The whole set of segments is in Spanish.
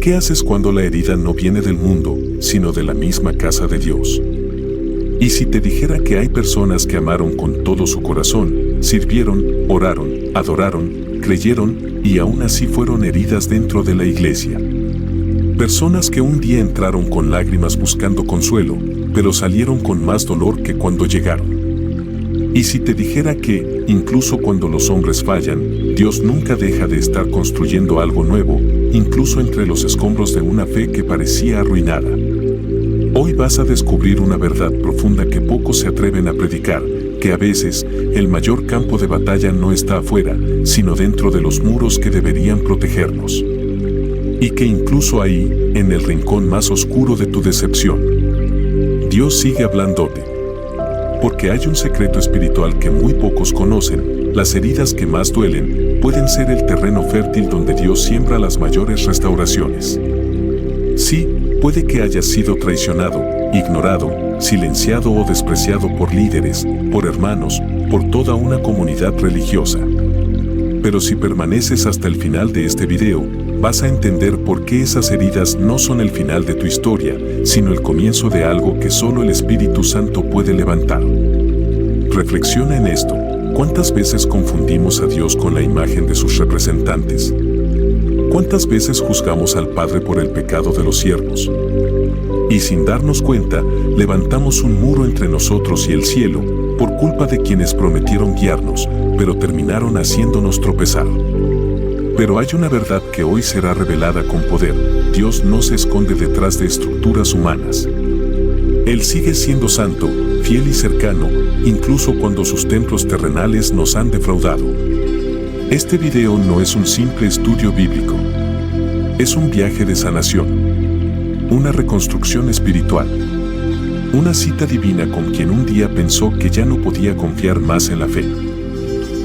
¿Qué haces cuando la herida no viene del mundo, sino de la misma casa de Dios? Y si te dijera que hay personas que amaron con todo su corazón, sirvieron, oraron, adoraron, creyeron y aún así fueron heridas dentro de la iglesia. Personas que un día entraron con lágrimas buscando consuelo, pero salieron con más dolor que cuando llegaron. Y si te dijera que, incluso cuando los hombres fallan, Dios nunca deja de estar construyendo algo nuevo, incluso entre los escombros de una fe que parecía arruinada. Hoy vas a descubrir una verdad profunda que pocos se atreven a predicar, que a veces el mayor campo de batalla no está afuera, sino dentro de los muros que deberían protegernos. Y que incluso ahí, en el rincón más oscuro de tu decepción, Dios sigue hablándote. Porque hay un secreto espiritual que muy pocos conocen: las heridas que más duelen pueden ser el terreno fértil donde Dios siembra las mayores restauraciones. Sí, puede que hayas sido traicionado, ignorado, silenciado o despreciado por líderes, por hermanos, por toda una comunidad religiosa. Pero si permaneces hasta el final de este video, vas a entender por qué esas heridas no son el final de tu historia, sino el comienzo de algo que solo el Espíritu Santo puede levantar. Reflexiona en esto. ¿Cuántas veces confundimos a Dios con la imagen de sus representantes? ¿Cuántas veces juzgamos al Padre por el pecado de los siervos? Y sin darnos cuenta, levantamos un muro entre nosotros y el cielo, por culpa de quienes prometieron guiarnos, pero terminaron haciéndonos tropezar. Pero hay una verdad que hoy será revelada con poder: Dios no se esconde detrás de estructuras humanas. Él sigue siendo santo, fiel y cercano, incluso cuando sus templos terrenales nos han defraudado. Este video no es un simple estudio bíblico. Es un viaje de sanación, una reconstrucción espiritual, una cita divina con quien un día pensó que ya no podía confiar más en la fe.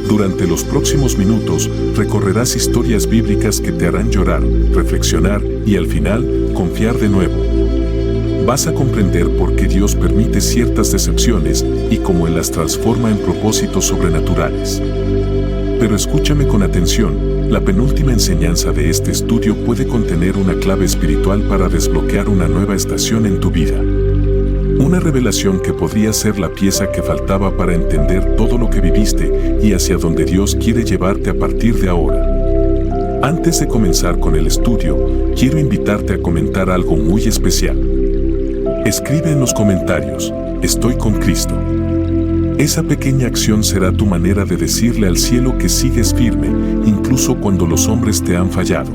Durante los próximos minutos recorrerás historias bíblicas que te harán llorar, reflexionar y al final confiar de nuevo. Vas a comprender por qué Dios permite ciertas decepciones y cómo Él las transforma en propósitos sobrenaturales. Pero escúchame con atención, la penúltima enseñanza de este estudio puede contener una clave espiritual para desbloquear una nueva estación en tu vida. Una revelación que podría ser la pieza que faltaba para entender todo lo que viviste y hacia donde Dios quiere llevarte a partir de ahora. Antes de comenzar con el estudio, quiero invitarte a comentar algo muy especial. Escribe en los comentarios: "Estoy con Cristo". Esa pequeña acción será tu manera de decirle al cielo que sigues firme, incluso cuando los hombres te han fallado.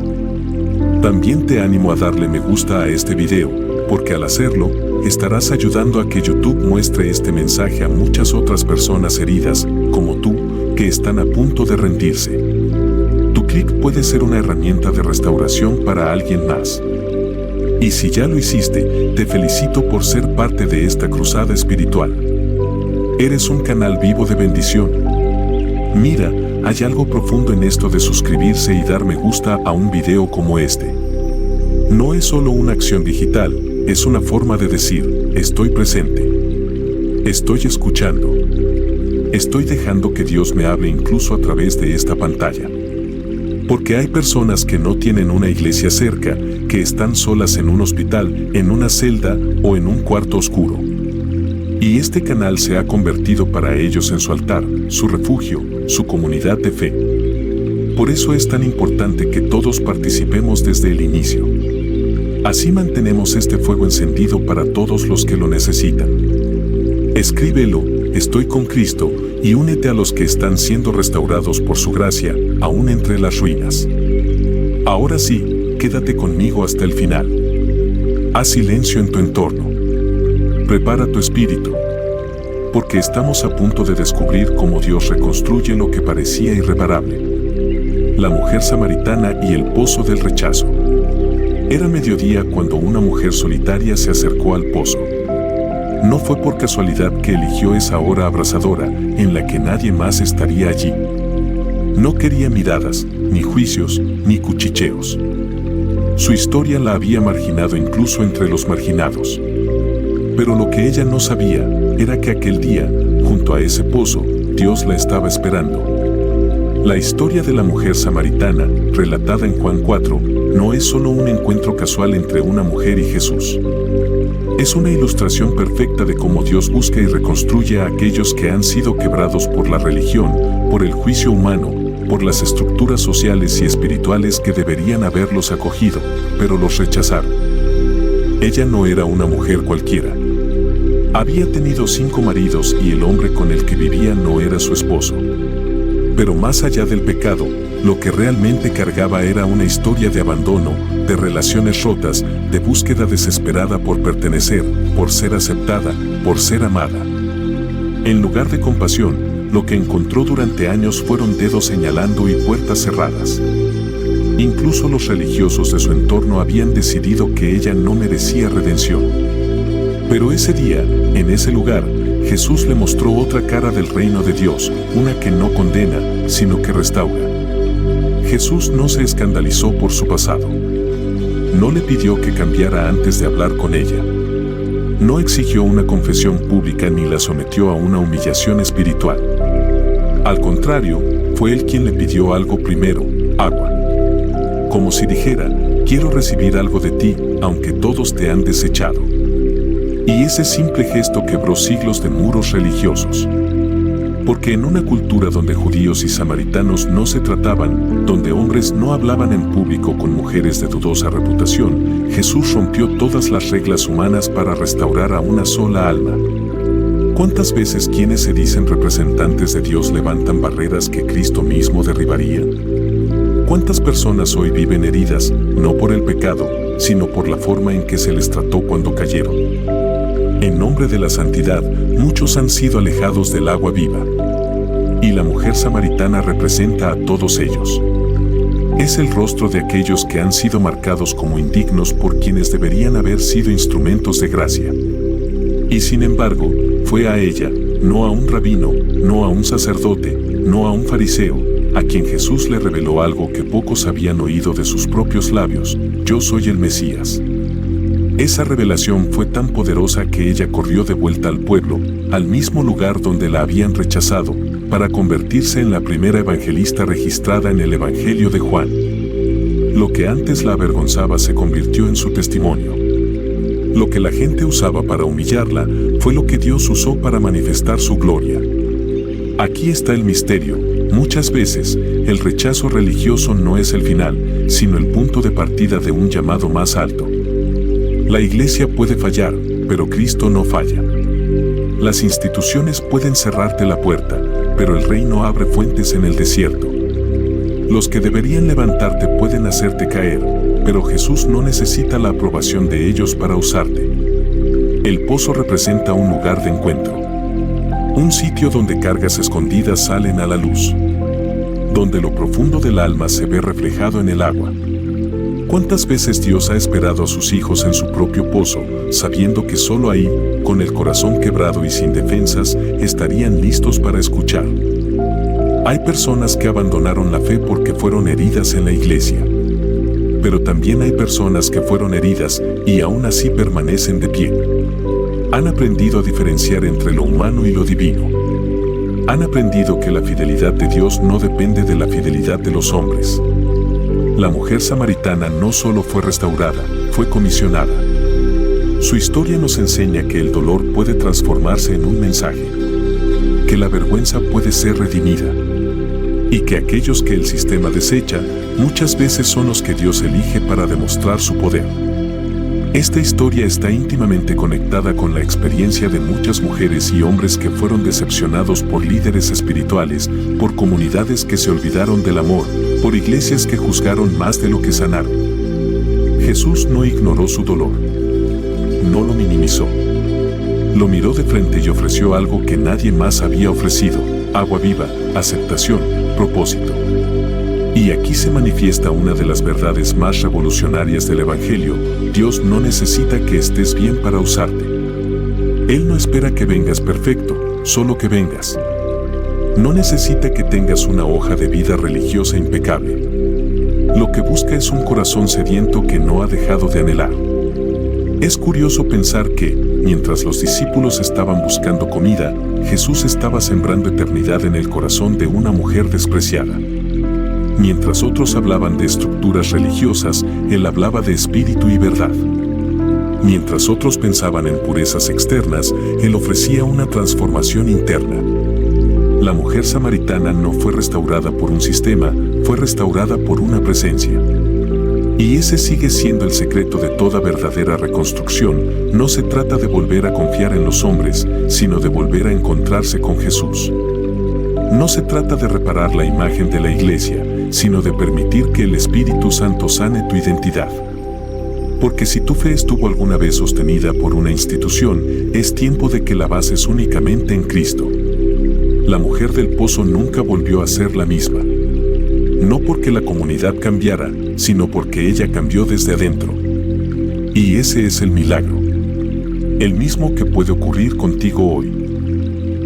También te animo a darle me gusta a este video, porque al hacerlo, estarás ayudando a que YouTube muestre este mensaje a muchas otras personas heridas, como tú, que están a punto de rendirse. Tu clic puede ser una herramienta de restauración para alguien más. Y si ya lo hiciste, te felicito por ser parte de esta cruzada espiritual. Eres un canal vivo de bendición. Mira, hay algo profundo en esto de suscribirse y dar me gusta a un video como este. No es solo una acción digital, es una forma de decir: estoy presente. Estoy escuchando. Estoy dejando que Dios me hable incluso a través de esta pantalla. Porque hay personas que no tienen una iglesia cerca, que están solas en un hospital, en una celda o en un cuarto oscuro. Y este canal se ha convertido para ellos en su altar, su refugio, su comunidad de fe. Por eso es tan importante que todos participemos desde el inicio. Así mantenemos este fuego encendido para todos los que lo necesitan. Escríbelo: "Estoy con Cristo", y únete a los que están siendo restaurados por su gracia, aún entre las ruinas. Ahora sí, quédate conmigo hasta el final. Haz silencio en tu entorno. Prepara tu espíritu. Porque estamos a punto de descubrir cómo Dios reconstruye lo que parecía irreparable. La mujer samaritana y el pozo del rechazo. Era mediodía cuando una mujer solitaria se acercó al pozo. No fue por casualidad que eligió esa hora abrasadora, en la que nadie más estaría allí. No quería miradas, ni juicios, ni cuchicheos. Su historia la había marginado incluso entre los marginados. Pero lo que ella no sabía era que aquel día, junto a ese pozo, Dios la estaba esperando. La historia de la mujer samaritana, relatada en Juan 4, no es solo un encuentro casual entre una mujer y Jesús. Es una ilustración perfecta de cómo Dios busca y reconstruye a aquellos que han sido quebrados por la religión, por el juicio humano, por las estructuras sociales y espirituales que deberían haberlos acogido, pero los rechazaron. Ella no era una mujer cualquiera. Había tenido 5 maridos y el hombre con el que vivía no era su esposo. Pero más allá del pecado, lo que realmente cargaba era una historia de abandono, de relaciones rotas, de búsqueda desesperada por pertenecer, por ser aceptada, por ser amada. En lugar de compasión, lo que encontró durante años fueron dedos señalando y puertas cerradas. Incluso los religiosos de su entorno habían decidido que ella no merecía redención. Pero ese día, en ese lugar, Jesús le mostró otra cara del reino de Dios, una que no condena, sino que restaura. Jesús no se escandalizó por su pasado. No le pidió que cambiara antes de hablar con ella. No exigió una confesión pública ni la sometió a una humillación espiritual. Al contrario, fue él quien le pidió algo primero, agua. Como si dijera, quiero recibir algo de ti, aunque todos te han desechado. Y ese simple gesto quebró siglos de muros religiosos. Porque en una cultura donde judíos y samaritanos no se trataban, donde hombres no hablaban en público con mujeres de dudosa reputación, Jesús rompió todas las reglas humanas para restaurar a una sola alma. ¿Cuántas veces quienes se dicen representantes de Dios levantan barreras que Cristo mismo derribaría? ¿Cuántas personas hoy viven heridas, no por el pecado, sino por la forma en que se les trató cuando cayeron? En nombre de la santidad, muchos han sido alejados del agua viva. Y la mujer samaritana representa a todos ellos. Es el rostro de aquellos que han sido marcados como indignos por quienes deberían haber sido instrumentos de gracia. Y sin embargo, fue a ella, no a un rabino, no a un sacerdote, no a un fariseo, a quien Jesús le reveló algo que pocos habían oído de sus propios labios: yo soy el Mesías. Esa revelación fue tan poderosa que ella corrió de vuelta al pueblo, al mismo lugar donde la habían rechazado, para convertirse en la primera evangelista registrada en el Evangelio de Juan. Lo que antes la avergonzaba se convirtió en su testimonio. Lo que la gente usaba para humillarla fue lo que Dios usó para manifestar su gloria. Aquí está el misterio. Muchas veces, el rechazo religioso no es el final, sino el punto de partida de un llamado más alto. La iglesia puede fallar, pero Cristo no falla. Las instituciones pueden cerrarte la puerta, pero el reino abre fuentes en el desierto. Los que deberían levantarte pueden hacerte caer, pero Jesús no necesita la aprobación de ellos para usarte. El pozo representa un lugar de encuentro. Un sitio donde cargas escondidas salen a la luz. Donde lo profundo del alma se ve reflejado en el agua. ¿Cuántas veces Dios ha esperado a sus hijos en su propio pozo, sabiendo que solo ahí, con el corazón quebrado y sin defensas, estarían listos para escuchar? Hay personas que abandonaron la fe porque fueron heridas en la iglesia. Pero también hay personas que fueron heridas y aún así permanecen de pie. Han aprendido a diferenciar entre lo humano y lo divino. Han aprendido que la fidelidad de Dios no depende de la fidelidad de los hombres. La mujer samaritana no solo fue restaurada, fue comisionada. Su historia nos enseña que el dolor puede transformarse en un mensaje, que la vergüenza puede ser redimida, y que aquellos que el sistema desecha, muchas veces son los que Dios elige para demostrar su poder. Esta historia está íntimamente conectada con la experiencia de muchas mujeres y hombres que fueron decepcionados por líderes espirituales, por comunidades que se olvidaron del amor, por iglesias que juzgaron más de lo que sanaron. Jesús no ignoró su dolor. No lo minimizó. Lo miró de frente y ofreció algo que nadie más había ofrecido: agua viva, aceptación, propósito. Y aquí se manifiesta una de las verdades más revolucionarias del Evangelio: Dios no necesita que estés bien para usarte. Él no espera que vengas perfecto, solo que vengas. No necesita que tengas una hoja de vida religiosa impecable. Lo que busca es un corazón sediento que no ha dejado de anhelar. Es curioso pensar que, mientras los discípulos estaban buscando comida, Jesús estaba sembrando eternidad en el corazón de una mujer despreciada. Mientras otros hablaban de estructuras religiosas, él hablaba de espíritu y verdad. Mientras otros pensaban en purezas externas, él ofrecía una transformación interna. La mujer samaritana no fue restaurada por un sistema, fue restaurada por una presencia. Y ese sigue siendo el secreto de toda verdadera reconstrucción. No se trata de volver a confiar en los hombres, sino de volver a encontrarse con Jesús. No se trata de reparar la imagen de la iglesia, sino de permitir que el Espíritu Santo sane tu identidad. Porque si tu fe estuvo alguna vez sostenida por una institución, es tiempo de que la bases únicamente en Cristo. La mujer del pozo nunca volvió a ser la misma. No porque la comunidad cambiara, sino porque ella cambió desde adentro. Y ese es el milagro. El mismo que puede ocurrir contigo hoy.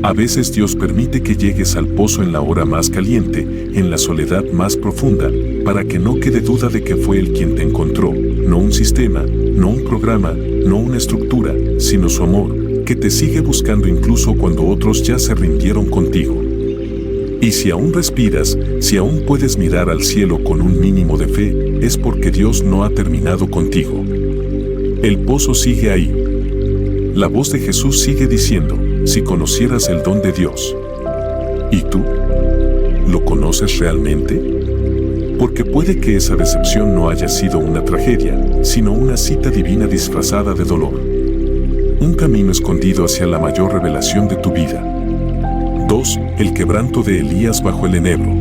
A veces Dios permite que llegues al pozo en la hora más caliente, en la soledad más profunda, para que no quede duda de que fue Él quien te encontró, no un sistema, no un programa, no una estructura, sino su amor, que te sigue buscando incluso cuando otros ya se rindieron contigo. Y si aún respiras, si aún puedes mirar al cielo con un mínimo de fe, es porque Dios no ha terminado contigo. El pozo sigue ahí. La voz de Jesús sigue diciendo, si conocieras el don de Dios. ¿Y tú? ¿Lo conoces realmente? Porque puede que esa decepción no haya sido una tragedia, sino una cita divina disfrazada de dolor. Un camino escondido hacia la mayor revelación de tu vida. 2. El quebranto de Elías bajo el enebro.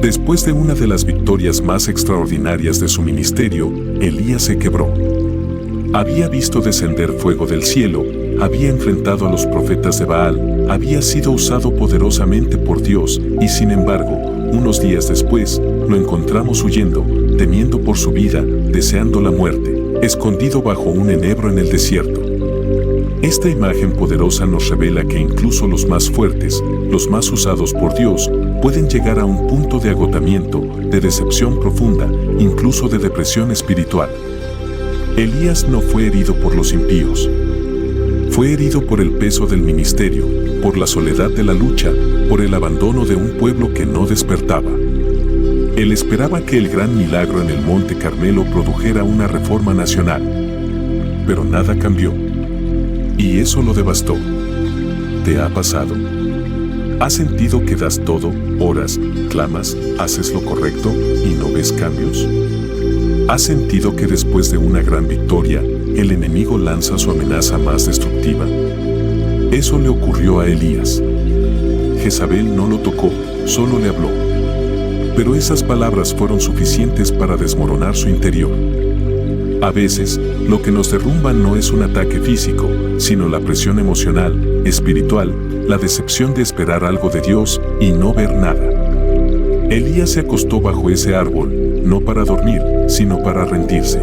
Después de una de las victorias más extraordinarias de su ministerio, Elías se quebró. Había visto descender fuego del cielo, había enfrentado a los profetas de Baal, había sido usado poderosamente por Dios, y sin embargo, unos días después, lo encontramos huyendo, temiendo por su vida, deseando la muerte, escondido bajo un enebro en el desierto. Esta imagen poderosa nos revela que incluso los más fuertes, los más usados por Dios, pueden llegar a un punto de agotamiento, de decepción profunda, incluso de depresión espiritual. Elías no fue herido por los impíos. Fue herido por el peso del ministerio, por la soledad de la lucha, por el abandono de un pueblo que no despertaba. Él esperaba que el gran milagro en el Monte Carmelo produjera una reforma nacional. Pero nada cambió. Y eso lo devastó. ¿Te ha pasado? ¿Has sentido que das todo, oras, clamas, haces lo correcto y no ves cambios? ¿Has sentido que después de una gran victoria, el enemigo lanza su amenaza más destructiva? Eso le ocurrió a Elías. Jezabel no lo tocó, solo le habló. Pero esas palabras fueron suficientes para desmoronar su interior. A veces, lo que nos derrumba no es un ataque físico, sino la presión emocional, espiritual, la decepción de esperar algo de Dios y no ver nada. Elías se acostó bajo ese árbol, no para dormir, sino para rendirse.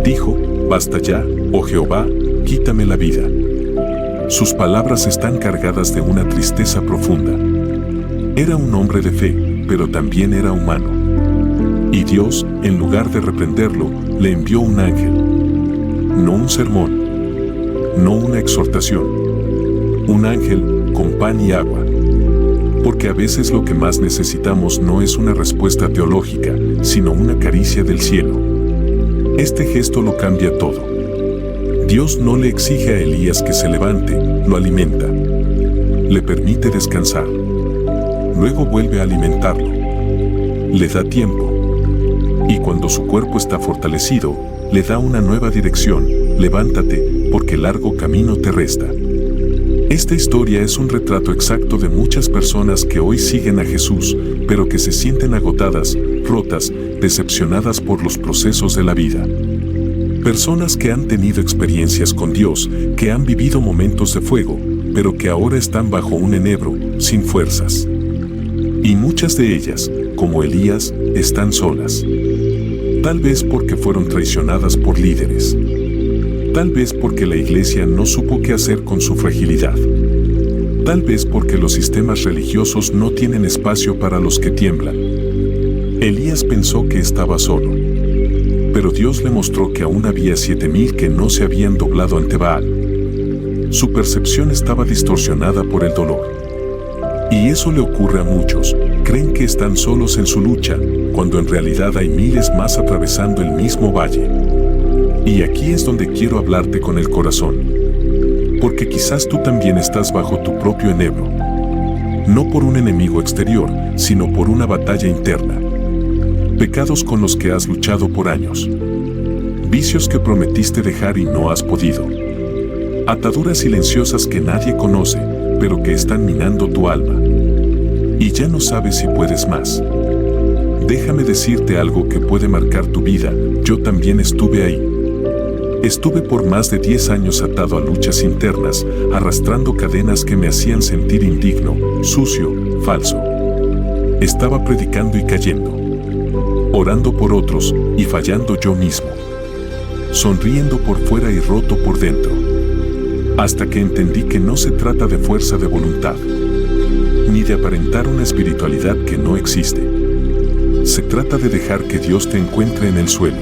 Dijo, basta ya, oh Jehová, quítame la vida. Sus palabras están cargadas de una tristeza profunda. Era un hombre de fe, pero también era humano. Y Dios, en lugar de reprenderlo, le envió un ángel. No un sermón, no una exhortación. Un ángel con pan y agua. Porque a veces lo que más necesitamos no es una respuesta teológica, sino una caricia del cielo. Este gesto lo cambia todo. Dios no le exige a Elías que se levante, lo alimenta. Le permite descansar. Luego vuelve a alimentarlo. Le da tiempo. Y cuando su cuerpo está fortalecido, le da una nueva dirección. Levántate, porque largo camino te resta. Esta historia es un retrato exacto de muchas personas que hoy siguen a Jesús, pero que se sienten agotadas, rotas, decepcionadas por los procesos de la vida. Personas que han tenido experiencias con Dios, que han vivido momentos de fuego, pero que ahora están bajo un enebro, sin fuerzas. Y muchas de ellas, como Elías, están solas. Tal vez porque fueron traicionadas por líderes. Tal vez porque la iglesia no supo qué hacer con su fragilidad. Tal vez porque los sistemas religiosos no tienen espacio para los que tiemblan. Elías pensó que estaba solo. Pero Dios le mostró que aún había 7,000 que no se habían doblado ante Baal. Su percepción estaba distorsionada por el dolor. Y eso le ocurre a muchos, creen que están solos en su lucha, cuando en realidad hay miles más atravesando el mismo valle. Y aquí es donde quiero hablarte con el corazón. Porque quizás tú también estás bajo tu propio enebro. No por un enemigo exterior, sino por una batalla interna. Pecados con los que has luchado por años. Vicios que prometiste dejar y no has podido. Ataduras silenciosas que nadie conoce, pero que están minando tu alma. Y ya no sabes si puedes más. Déjame decirte algo que puede marcar tu vida. Yo también estuve ahí. Estuve por más de 10 años atado a luchas internas, arrastrando cadenas que me hacían sentir indigno, sucio, falso. Estaba predicando y cayendo. Orando por otros y fallando yo mismo. Sonriendo por fuera y roto por dentro. Hasta que entendí que no se trata de fuerza de voluntad, ni de aparentar una espiritualidad que no existe. Se trata de dejar que Dios te encuentre en el suelo,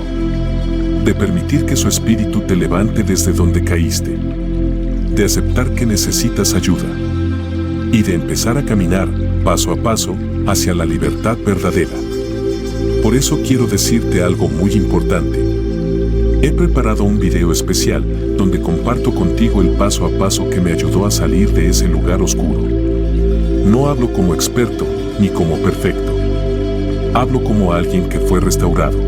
de permitir que su espíritu te levante desde donde caíste, de aceptar que necesitas ayuda y de empezar a caminar, paso a paso, hacia la libertad verdadera. Por eso quiero decirte algo muy importante. He preparado un video especial donde comparto contigo el paso a paso que me ayudó a salir de ese lugar oscuro. No hablo como experto ni como perfecto. Hablo como alguien que fue restaurado.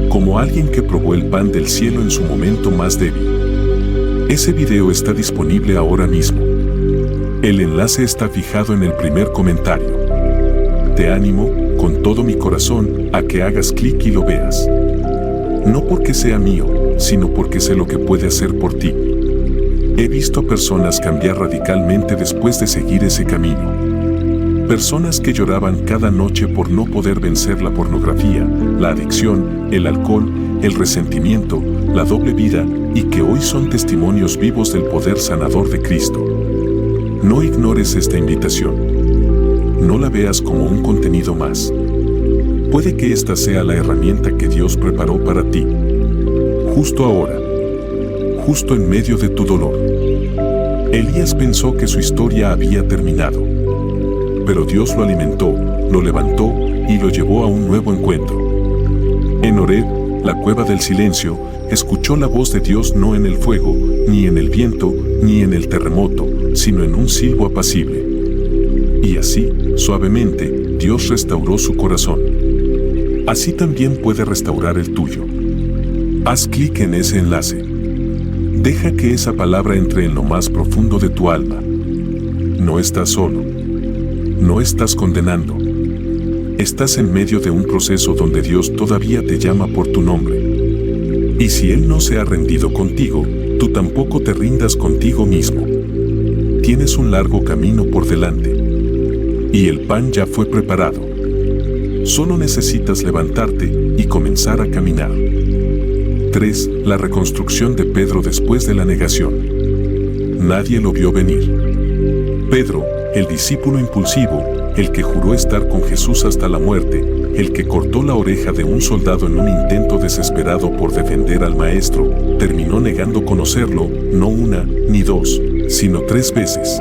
Como alguien que probó el pan del cielo en su momento más débil. Ese video está disponible ahora mismo. El enlace está fijado en el primer comentario. Te animo, con todo mi corazón, a que hagas clic y lo veas. No porque sea mío, sino porque sé lo que puede hacer por ti. He visto personas cambiar radicalmente después de seguir ese camino. Personas que lloraban cada noche por no poder vencer la pornografía, la adicción, el alcohol, el resentimiento, la doble vida, y que hoy son testimonios vivos del poder sanador de Cristo. No ignores esta invitación. No la veas como un contenido más. Puede que esta sea la herramienta que Dios preparó para ti. Justo ahora. Justo en medio de tu dolor. Elías pensó que su historia había terminado. Pero Dios lo alimentó, lo levantó y lo llevó a un nuevo encuentro. En Horeb, la cueva del silencio, escuchó la voz de Dios no en el fuego, ni en el viento, ni en el terremoto, sino en un silbo apacible. Y así, suavemente, Dios restauró su corazón. Así también puede restaurar el tuyo. Haz clic en ese enlace. Deja que esa palabra entre en lo más profundo de tu alma. No estás solo. No estás condenando. Estás en medio de un proceso donde Dios todavía te llama por tu nombre. Y si Él no se ha rendido contigo, tú tampoco te rindas contigo mismo. Tienes un largo camino por delante. Y el pan ya fue preparado. Solo necesitas levantarte y comenzar a caminar. 3. La reconstrucción de Pedro después de la negación. Nadie lo vio venir. Pedro, el discípulo impulsivo, el que juró estar con Jesús hasta la muerte, el que cortó la oreja de un soldado en un intento desesperado por defender al maestro, terminó negando conocerlo, no una ni dos, sino 3 veces.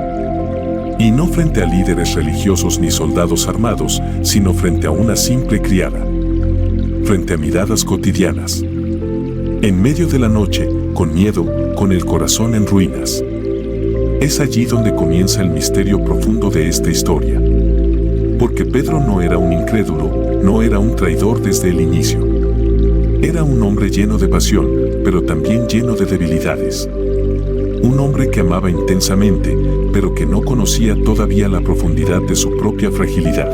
Y no frente a líderes religiosos ni soldados armados, sino frente a una simple criada. Frente a miradas cotidianas. En medio de la noche, con miedo, con el corazón en ruinas. Es allí donde comienza el misterio profundo de esta historia. Porque Pedro no era un incrédulo, no era un traidor desde el inicio. Era un hombre lleno de pasión, pero también lleno de debilidades. Un hombre que amaba intensamente, pero que no conocía todavía la profundidad de su propia fragilidad.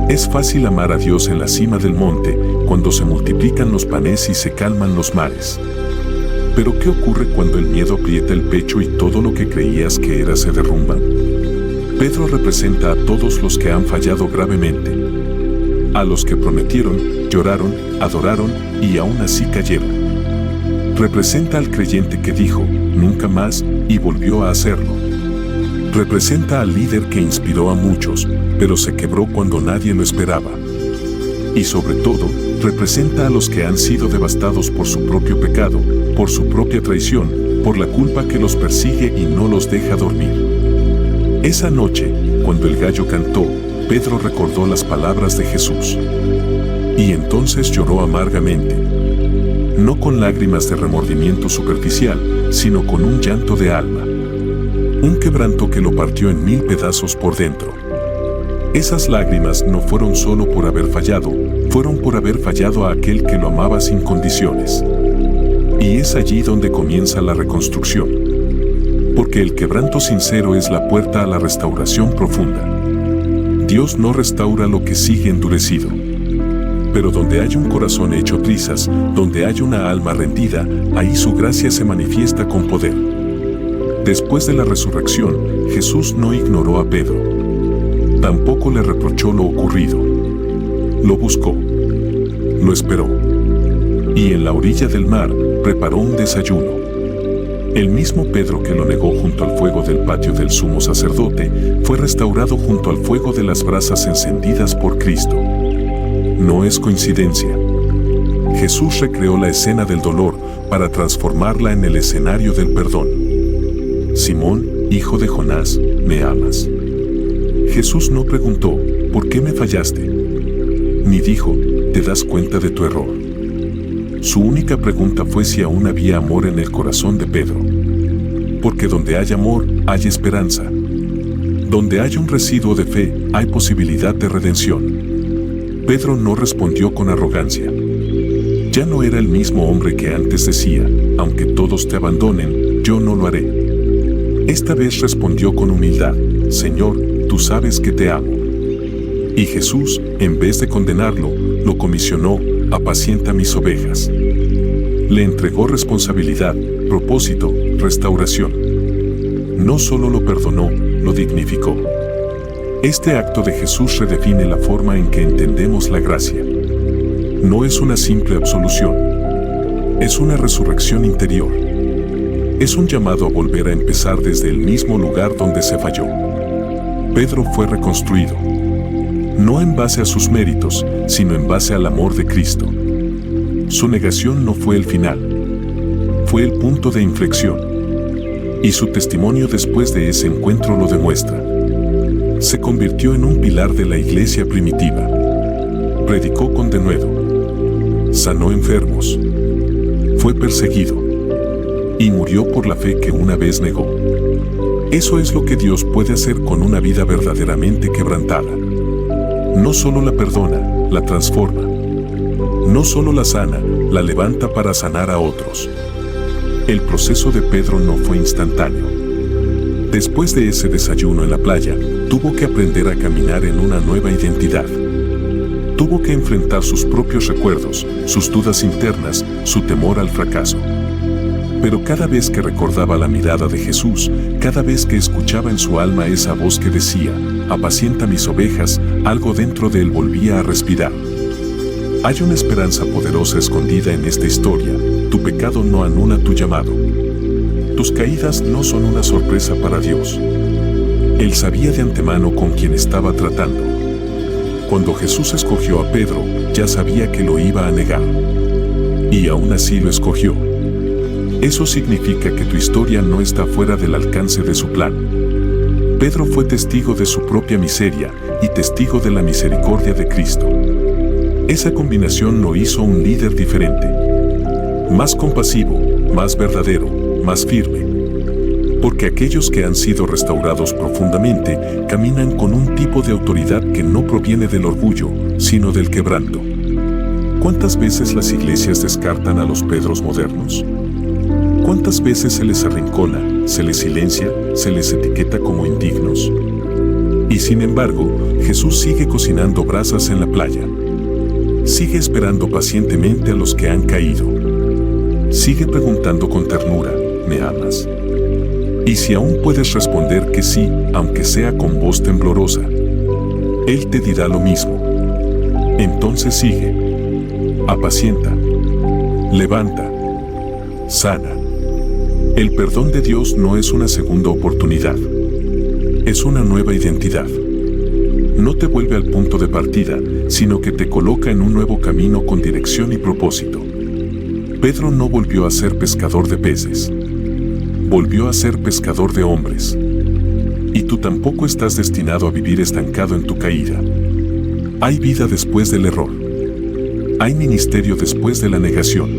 Es fácil amar a Dios en la cima del monte, cuando se multiplican los panes y se calman los mares. Pero ¿qué ocurre cuando el miedo aprieta el pecho y todo lo que creías que era se derrumba? Pedro representa a todos los que han fallado gravemente. A los que prometieron, lloraron, adoraron y aún así cayeron. Representa al creyente que dijo, nunca más, y volvió a hacerlo. Representa al líder que inspiró a muchos, pero se quebró cuando nadie lo esperaba. Y sobre todo, representa a los que han sido devastados por su propio pecado, por su propia traición, por la culpa que los persigue y no los deja dormir. Esa noche, cuando el gallo cantó, Pedro recordó las palabras de Jesús. Y entonces lloró amargamente. No con lágrimas de remordimiento superficial, sino con un llanto de alma. Un quebranto que lo partió en 1000 pedazos por dentro. Esas lágrimas no fueron solo por haber fallado, fueron por haber fallado a aquel que lo amaba sin condiciones. Y es allí donde comienza la reconstrucción. Porque el quebranto sincero es la puerta a la restauración profunda. Dios no restaura lo que sigue endurecido. Pero donde hay un corazón hecho trizas, donde hay una alma rendida, ahí su gracia se manifiesta con poder. Después de la resurrección, Jesús no ignoró a Pedro. Tampoco le reprochó lo ocurrido. Lo buscó. Lo esperó. Y en la orilla del mar, preparó un desayuno. El mismo Pedro que lo negó junto al fuego del patio del sumo sacerdote, fue restaurado junto al fuego de las brasas encendidas por Cristo. No es coincidencia. Jesús recreó la escena del dolor para transformarla en el escenario del perdón. Simón, hijo de Jonás, ¿me amas? Jesús no preguntó, ¿por qué me fallaste? Ni dijo, ¿te das cuenta de tu error? Su única pregunta fue si aún había amor en el corazón de Pedro. Porque donde hay amor, hay esperanza. Donde hay un residuo de fe, hay posibilidad de redención. Pedro no respondió con arrogancia. Ya no era el mismo hombre que antes decía, aunque todos te abandonen, yo no lo haré. Esta vez respondió con humildad, Señor, tú sabes que te amo. Y Jesús, en vez de condenarlo, lo comisionó, apacienta mis ovejas. Le entregó responsabilidad, propósito, restauración. No solo lo perdonó, lo dignificó. Este acto de Jesús redefine la forma en que entendemos la gracia. No es una simple absolución. Es una resurrección interior. Es un llamado a volver a empezar desde el mismo lugar donde se falló. Pedro fue reconstruido. No en base a sus méritos, sino en base al amor de Cristo. Su negación no fue el final. Fue el punto de inflexión. Y su testimonio después de ese encuentro lo demuestra. Se convirtió en un pilar de la iglesia primitiva. Predicó con denuedo. Sanó enfermos. Fue perseguido. Y murió por la fe que una vez negó. Eso es lo que Dios puede hacer con una vida verdaderamente quebrantada. No solo la perdona, la transforma. No solo la sana, la levanta para sanar a otros. El proceso de Pedro no fue instantáneo. Después de ese desayuno en la playa, tuvo que aprender a caminar en una nueva identidad. Tuvo que enfrentar sus propios recuerdos, sus dudas internas, su temor al fracaso. Pero cada vez que recordaba la mirada de Jesús, cada vez que escuchaba en su alma esa voz que decía, apacienta mis ovejas, algo dentro de él volvía a respirar. Hay una esperanza poderosa escondida en esta historia. Tu pecado no anula tu llamado. Tus caídas no son una sorpresa para Dios. Él sabía de antemano con quién estaba tratando. Cuando Jesús escogió a Pedro, ya sabía que lo iba a negar. Y aún así lo escogió. Eso significa que tu historia no está fuera del alcance de su plan. Pedro fue testigo de su propia miseria y testigo de la misericordia de Cristo. Esa combinación lo hizo un líder diferente. Más compasivo, más verdadero, más firme. Porque aquellos que han sido restaurados profundamente caminan con un tipo de autoridad que no proviene del orgullo, sino del quebranto. ¿Cuántas veces las iglesias descartan a los Pedros modernos? ¿Cuántas veces se les arrincona, se les silencia, se les etiqueta como indignos? Y sin embargo, Jesús sigue cocinando brasas en la playa. Sigue esperando pacientemente a los que han caído. Sigue preguntando con ternura, ¿me amas? Y si aún puedes responder que sí, aunque sea con voz temblorosa, Él te dirá lo mismo. Entonces sigue. Apacienta. Levanta. Sana. El perdón de Dios no es una segunda oportunidad. Es una nueva identidad. No te vuelve al punto de partida, sino que te coloca en un nuevo camino con dirección y propósito. Pedro no volvió a ser pescador de peces. Volvió a ser pescador de hombres. Y tú tampoco estás destinado a vivir estancado en tu caída. Hay vida después del error. Hay ministerio después de la negación.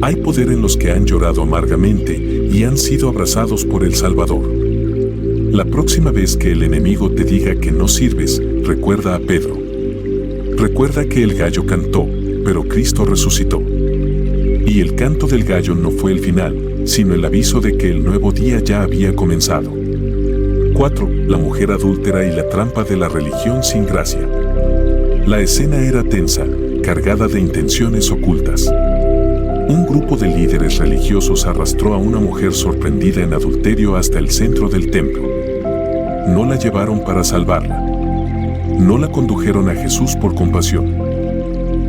Hay poder en los que han llorado amargamente y han sido abrazados por el Salvador. La próxima vez que el enemigo te diga que no sirves, recuerda a Pedro. Recuerda que el gallo cantó, pero Cristo resucitó. Y el canto del gallo no fue el final, sino el aviso de que el nuevo día ya había comenzado. 4. La mujer adúltera y la trampa de la religión sin gracia. La escena era tensa, cargada de intenciones ocultas. Un grupo de líderes religiosos arrastró a una mujer sorprendida en adulterio hasta el centro del templo. No la llevaron para salvarla. No la condujeron a Jesús por compasión.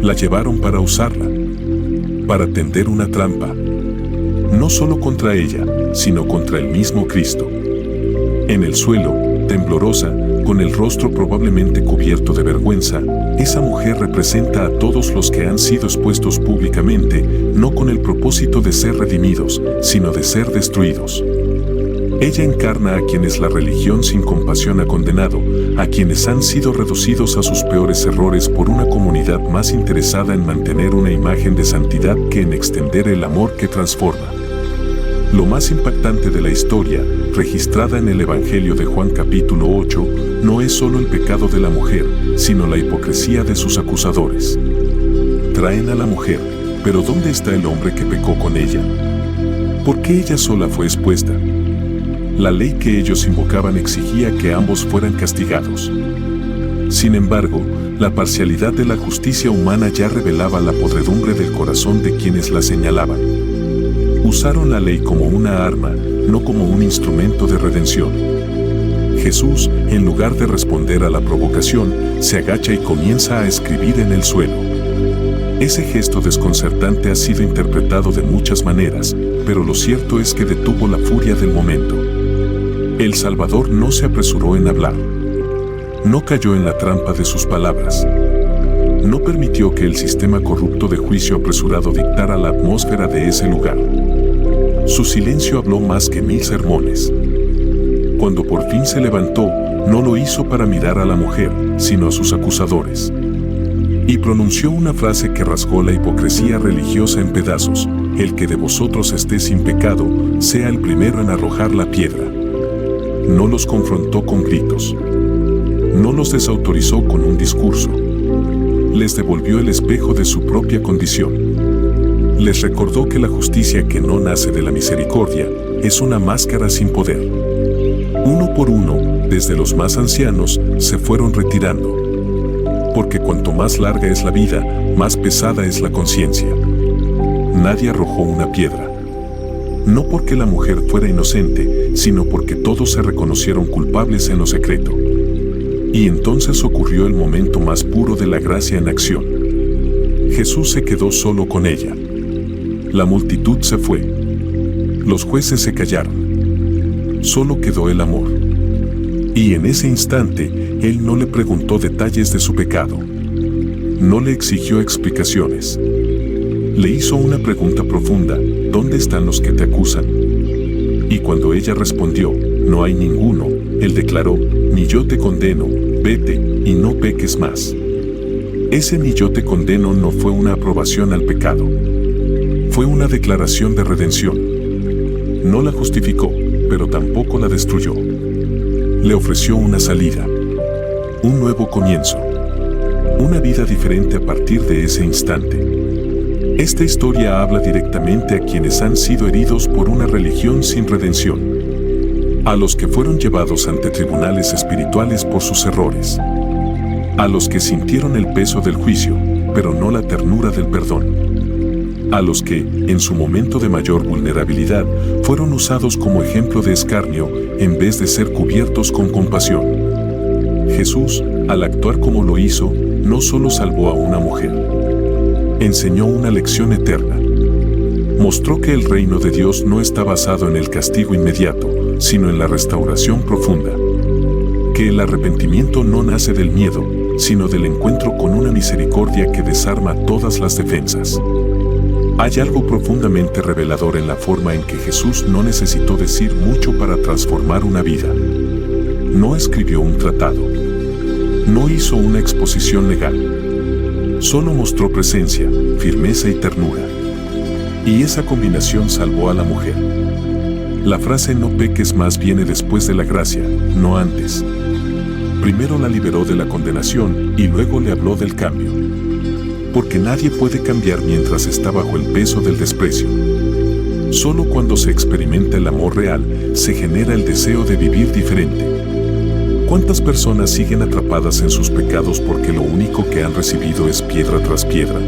La llevaron para usarla, para tender una trampa, no solo contra ella, sino contra el mismo Cristo. En el suelo, temblorosa, con el rostro probablemente cubierto de vergüenza, esa mujer representa a todos los que han sido expuestos públicamente, no con el propósito de ser redimidos, sino de ser destruidos. Ella encarna a quienes la religión sin compasión ha condenado, a quienes han sido reducidos a sus peores errores por una comunidad más interesada en mantener una imagen de santidad que en extender el amor que transforma. Lo más impactante de la historia, registrada en el Evangelio de Juan capítulo 8, no es solo el pecado de la mujer, sino la hipocresía de sus acusadores. Traen a la mujer, pero ¿dónde está el hombre que pecó con ella? ¿Por qué ella sola fue expuesta? La ley que ellos invocaban exigía que ambos fueran castigados. Sin embargo, la parcialidad de la justicia humana ya revelaba la podredumbre del corazón de quienes la señalaban. Usaron la ley como una arma, no como un instrumento de redención. Jesús, en lugar de responder a la provocación, se agacha y comienza a escribir en el suelo. Ese gesto desconcertante ha sido interpretado de muchas maneras, pero lo cierto es que detuvo la furia del momento. El Salvador no se apresuró en hablar. No cayó en la trampa de sus palabras. No permitió que el sistema corrupto de juicio apresurado dictara la atmósfera de ese lugar. Su silencio habló más que 1000 sermones. Cuando por fin se levantó, no lo hizo para mirar a la mujer, sino a sus acusadores. Y pronunció una frase que rasgó la hipocresía religiosa en pedazos: el que de vosotros esté sin pecado, sea el primero en arrojar la piedra. No los confrontó con gritos. No los desautorizó con un discurso. Les devolvió el espejo de su propia condición. Les recordó que la justicia que no nace de la misericordia es una máscara sin poder. Uno por uno, desde los más ancianos, se fueron retirando. Porque cuanto más larga es la vida, más pesada es la conciencia. Nadie arrojó una piedra. No porque la mujer fuera inocente, sino porque todos se reconocieron culpables en lo secreto. Y entonces ocurrió el momento más puro de la gracia en acción. Jesús se quedó solo con ella. La multitud se fue. Los jueces se callaron. Solo quedó el amor. Y en ese instante, Él no le preguntó detalles de su pecado. No le exigió explicaciones. Le hizo una pregunta profunda: ¿dónde están los que te acusan? Y cuando ella respondió: no hay ninguno, Él declaró: ni yo te condeno, vete y no peques más. Ese ni yo te condeno no fue una aprobación al pecado. Fue una declaración de redención. No la justificó, pero tampoco la destruyó. Le ofreció una salida, un nuevo comienzo, una vida diferente a partir de ese instante. Esta historia habla directamente a quienes han sido heridos por una religión sin redención, a los que fueron llevados ante tribunales espirituales por sus errores, a los que sintieron el peso del juicio, pero no la ternura del perdón, a los que, en su momento de mayor vulnerabilidad, fueron usados como ejemplo de escarnio en vez de ser cubiertos con compasión. Jesús, al actuar como lo hizo, no solo salvó a una mujer, enseñó una lección eterna. Mostró que el reino de Dios no está basado en el castigo inmediato, sino en la restauración profunda. Que el arrepentimiento no nace del miedo, sino del encuentro con una misericordia que desarma todas las defensas. Hay algo profundamente revelador en la forma en que Jesús no necesitó decir mucho para transformar una vida. No escribió un tratado. No hizo una exposición legal. Solo mostró presencia, firmeza y ternura. Y esa combinación salvó a la mujer. La frase "no peques más" viene después de la gracia, no antes. Primero la liberó de la condenación y luego le habló del cambio. Porque nadie puede cambiar mientras está bajo el peso del desprecio. Solo cuando se experimenta el amor real, se genera el deseo de vivir diferente. ¿Cuántas personas siguen atrapadas en sus pecados porque lo único que han recibido es piedra tras piedra?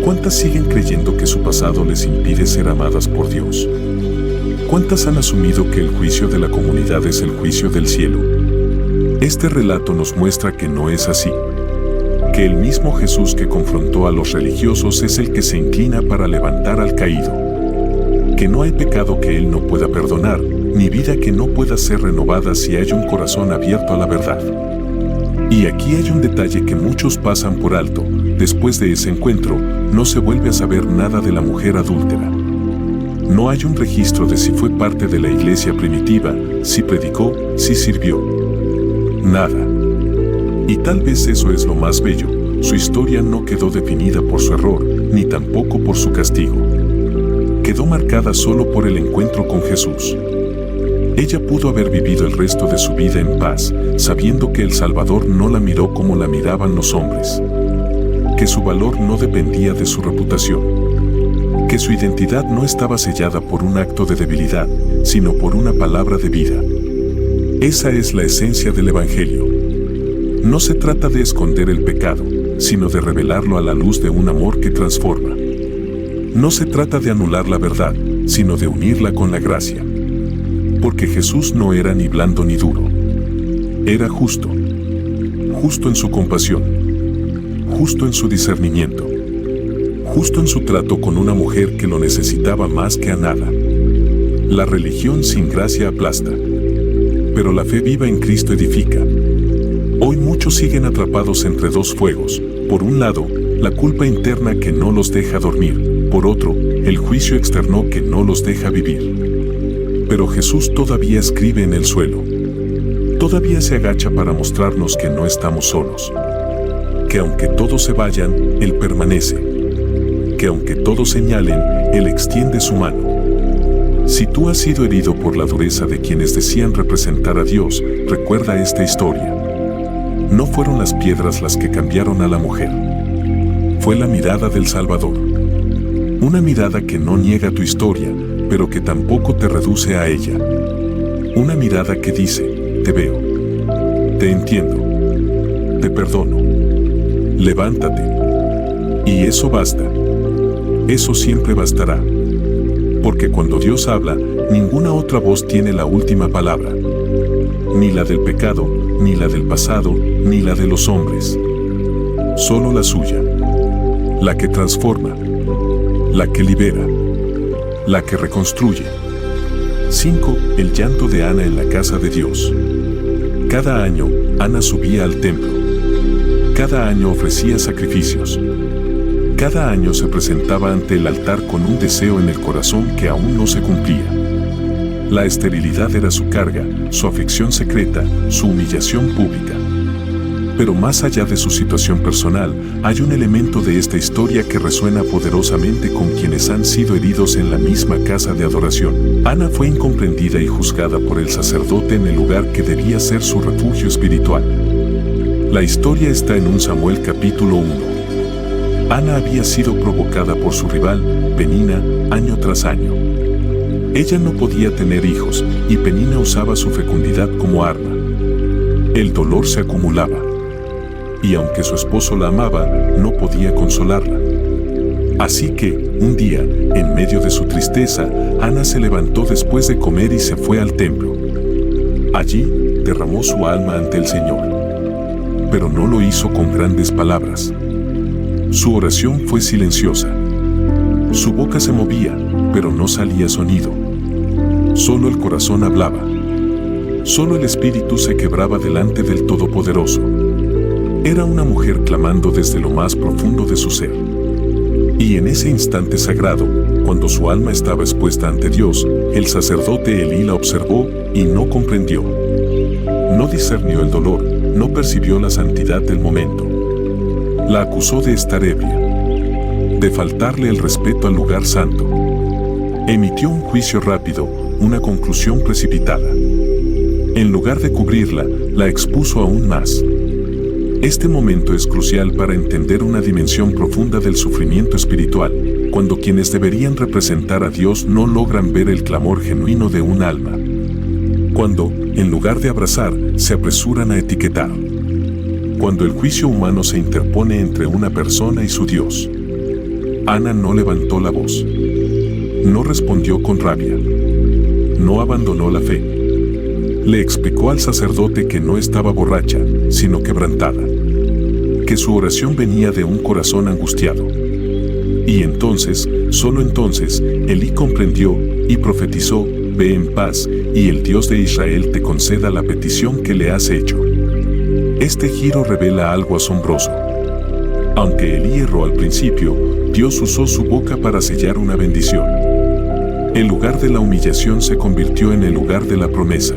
¿Cuántas siguen creyendo que su pasado les impide ser amadas por Dios? ¿Cuántas han asumido que el juicio de la comunidad es el juicio del cielo? Este relato nos muestra que no es así. Que el mismo Jesús que confrontó a los religiosos es el que se inclina para levantar al caído. Que no hay pecado que Él no pueda perdonar, ni vida que no pueda ser renovada si hay un corazón abierto a la verdad. Y aquí hay un detalle que muchos pasan por alto. Después de ese encuentro, no se vuelve a saber nada de la mujer adúltera. No hay un registro de si fue parte de la iglesia primitiva, si predicó, si sirvió. Nada. Y tal vez eso es lo más bello, su historia no quedó definida por su error, ni tampoco por su castigo. Quedó marcada solo por el encuentro con Jesús. Ella pudo haber vivido el resto de su vida en paz, sabiendo que el Salvador no la miró como la miraban los hombres. Que su valor no dependía de su reputación. Que su identidad no estaba sellada por un acto de debilidad, sino por una palabra de vida. Esa es la esencia del Evangelio. No se trata de esconder el pecado, sino de revelarlo a la luz de un amor que transforma. No se trata de anular la verdad, sino de unirla con la gracia. Porque Jesús no era ni blando ni duro. Era justo. Justo en su compasión. Justo en su discernimiento. Justo en su trato con una mujer que lo necesitaba más que a nada. La religión sin gracia aplasta. Pero la fe viva en Cristo edifica. Hoy muchos siguen atrapados entre dos fuegos. Por un lado, la culpa interna que no los deja dormir. Por otro, el juicio externo que no los deja vivir. Pero Jesús todavía escribe en el suelo. Todavía se agacha para mostrarnos que no estamos solos. Que aunque todos se vayan, Él permanece. Que aunque todos señalen, Él extiende su mano. Si tú has sido herido por la dureza de quienes decían representar a Dios, recuerda esta historia. No fueron las piedras las que cambiaron a la mujer. Fue la mirada del Salvador. Una mirada que no niega tu historia, pero que tampoco te reduce a ella. Una mirada que dice, te veo. Te entiendo. Te perdono. Levántate. Y eso basta. Eso siempre bastará. Porque cuando Dios habla, ninguna otra voz tiene la última palabra. Ni la del pecado, ni la del pasado, ni la de los hombres. Solo la suya. La que transforma. La que libera. La que reconstruye. 5. El llanto de Ana en la casa de Dios. Cada año, Ana subía al templo. Cada año ofrecía sacrificios. Cada año se presentaba ante el altar con un deseo en el corazón que aún no se cumplía. La esterilidad era su carga, su aflicción secreta, su humillación pública. Pero más allá de su situación personal, hay un elemento de esta historia que resuena poderosamente con quienes han sido heridos en la misma casa de adoración. Ana fue incomprendida y juzgada por el sacerdote en el lugar que debía ser su refugio espiritual. La historia está en 1 Samuel capítulo 1. Ana había sido provocada por su rival, Penina, año tras año. Ella no podía tener hijos, y Penina usaba su fecundidad como arma. El dolor se acumulaba. Y aunque su esposo la amaba, no podía consolarla. Así que, un día, en medio de su tristeza, Ana se levantó después de comer y se fue al templo. Allí, derramó su alma ante el Señor. Pero no lo hizo con grandes palabras. Su oración fue silenciosa. Su boca se movía, pero no salía sonido. Solo el corazón hablaba. Solo el espíritu se quebraba delante del Todopoderoso. Era una mujer clamando desde lo más profundo de su ser. Y en ese instante sagrado, cuando su alma estaba expuesta ante Dios, el sacerdote Elí la observó y no comprendió. No discernió el dolor, no percibió la santidad del momento. La acusó de estar ebria, de faltarle el respeto al lugar santo. Emitió un juicio rápido, una conclusión precipitada. En lugar de cubrirla, la expuso aún más. Este momento es crucial para entender una dimensión profunda del sufrimiento espiritual, cuando quienes deberían representar a Dios no logran ver el clamor genuino de un alma. Cuando, en lugar de abrazar, se apresuran a etiquetar. Cuando el juicio humano se interpone entre una persona y su Dios. Ana no levantó la voz. No respondió con rabia. No abandonó la fe. Le explicó al sacerdote que no estaba borracha, sino quebrantada. Que su oración venía de un corazón angustiado. Y entonces, solo entonces, Elí comprendió y profetizó: ve en paz, y el Dios de Israel te conceda la petición que le has hecho. Este giro revela algo asombroso. Aunque Elí erró al principio, Dios usó su boca para sellar una bendición. El lugar de la humillación se convirtió en el lugar de la promesa.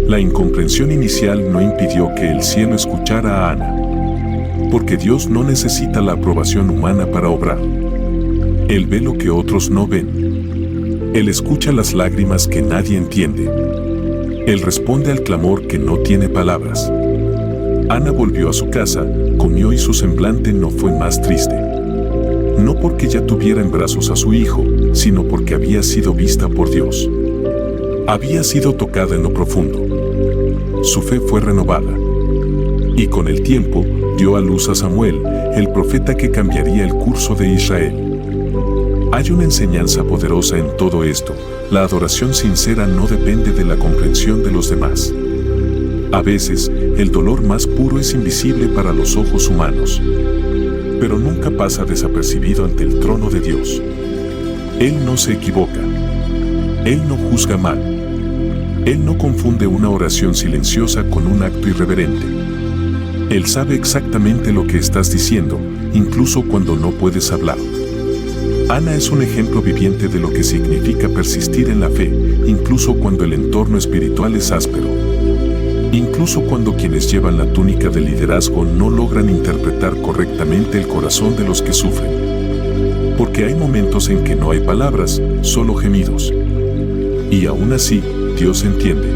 La incomprensión inicial no impidió que el cielo escuchara a Ana. Porque Dios no necesita la aprobación humana para obrar. Él ve lo que otros no ven. Él escucha las lágrimas que nadie entiende. Él responde al clamor que no tiene palabras. Ana volvió a su casa, comió y su semblante no fue más triste. No porque ya tuviera en brazos a su hijo, sino porque había sido vista por Dios. Había sido tocada en lo profundo. Su fe fue renovada. Y con el tiempo, dio a luz a Samuel, el profeta que cambiaría el curso de Israel. Hay una enseñanza poderosa en todo esto: la adoración sincera no depende de la comprensión de los demás. A veces, el dolor más puro es invisible para los ojos humanos, pero nunca pasa desapercibido ante el trono de Dios. Él no se equivoca. Él no juzga mal. Él no confunde una oración silenciosa con un acto irreverente. Él sabe exactamente lo que estás diciendo, incluso cuando no puedes hablar. Ana es un ejemplo viviente de lo que significa persistir en la fe, incluso cuando el entorno espiritual es áspero. Incluso cuando quienes llevan la túnica de liderazgo no logran interpretar correctamente el corazón de los que sufren. Porque hay momentos en que no hay palabras, solo gemidos. Y aún así, Dios entiende.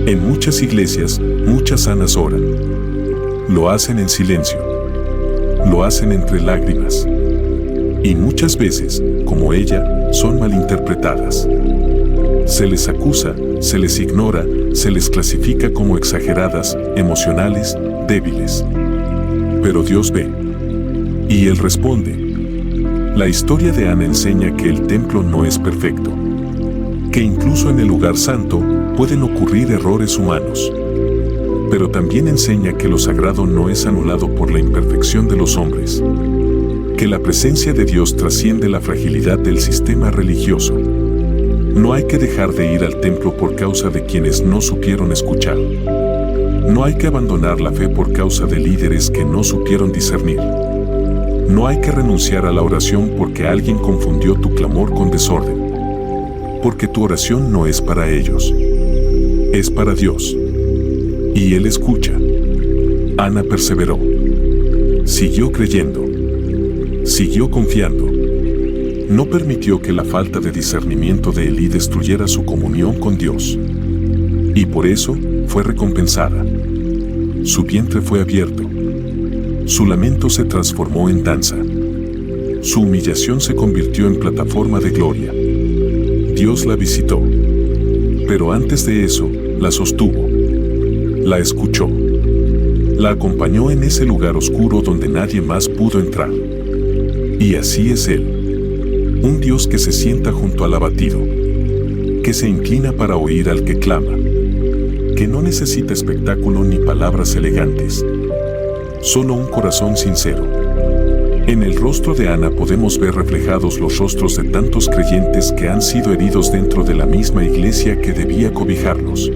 En muchas iglesias, muchas Anas oran. Lo hacen en silencio. Lo hacen entre lágrimas. Y muchas veces, como ella, son malinterpretadas. Se les acusa, se les ignora, se les clasifica como exageradas, emocionales, débiles. Pero Dios ve. Y Él responde. La historia de Ana enseña que el templo no es perfecto. Que incluso en el lugar santo pueden ocurrir errores humanos. Pero también enseña que lo sagrado no es anulado por la imperfección de los hombres. Que la presencia de Dios trasciende la fragilidad del sistema religioso. No hay que dejar de ir al templo por causa de quienes no supieron escuchar. No hay que abandonar la fe por causa de líderes que no supieron discernir. No hay que renunciar a la oración porque alguien confundió tu clamor con desorden. Porque tu oración no es para ellos. Es para Dios. Y Él escucha. Ana perseveró. Siguió creyendo. Siguió confiando. No permitió que la falta de discernimiento de Elí destruyera su comunión con Dios. Y por eso fue recompensada. Su vientre fue abierto. Su lamento se transformó en danza. Su humillación se convirtió en plataforma de gloria. Dios la visitó. Pero antes de eso, la sostuvo. La escuchó. La acompañó en ese lugar oscuro donde nadie más pudo entrar. Y así es Él. Un Dios que se sienta junto al abatido. Que se inclina para oír al que clama. Que no necesita espectáculo ni palabras elegantes. Solo un corazón sincero. En el rostro de Ana podemos ver reflejados los rostros de tantos creyentes que han sido heridos dentro de la misma iglesia que debía cobijarnos.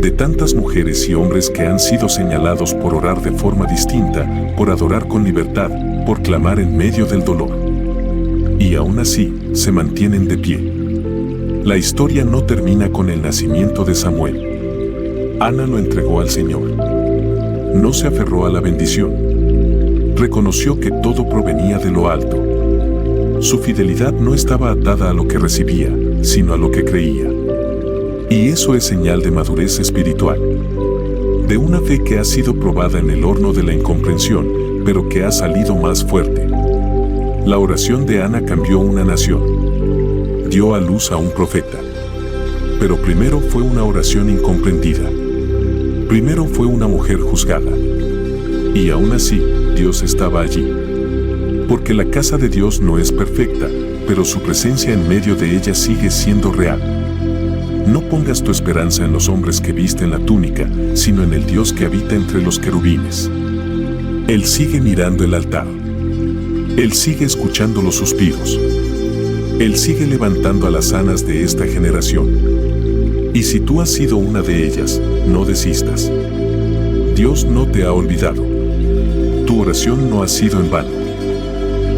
De tantas mujeres y hombres que han sido señalados por orar de forma distinta, por adorar con libertad, por clamar en medio del dolor. Y aún así, se mantienen de pie. La historia no termina con el nacimiento de Samuel. Ana lo entregó al Señor. No se aferró a la bendición. Reconoció que todo provenía de lo alto. Su fidelidad no estaba atada a lo que recibía, sino a lo que creía. Y eso es señal de madurez espiritual. De una fe que ha sido probada en el horno de la incomprensión, pero que ha salido más fuerte. La oración de Ana cambió una nación. Dio a luz a un profeta. Pero primero fue una oración incomprendida. Primero fue una mujer juzgada. Y aún así, Dios estaba allí. Porque la casa de Dios no es perfecta, pero su presencia en medio de ella sigue siendo real. No pongas tu esperanza en los hombres que visten la túnica, sino en el Dios que habita entre los querubines. Él sigue mirando el altar. Él sigue escuchando los suspiros. Él sigue levantando a las sanas de esta generación. Y si tú has sido una de ellas, no desistas. Dios no te ha olvidado. Tu oración no ha sido en vano.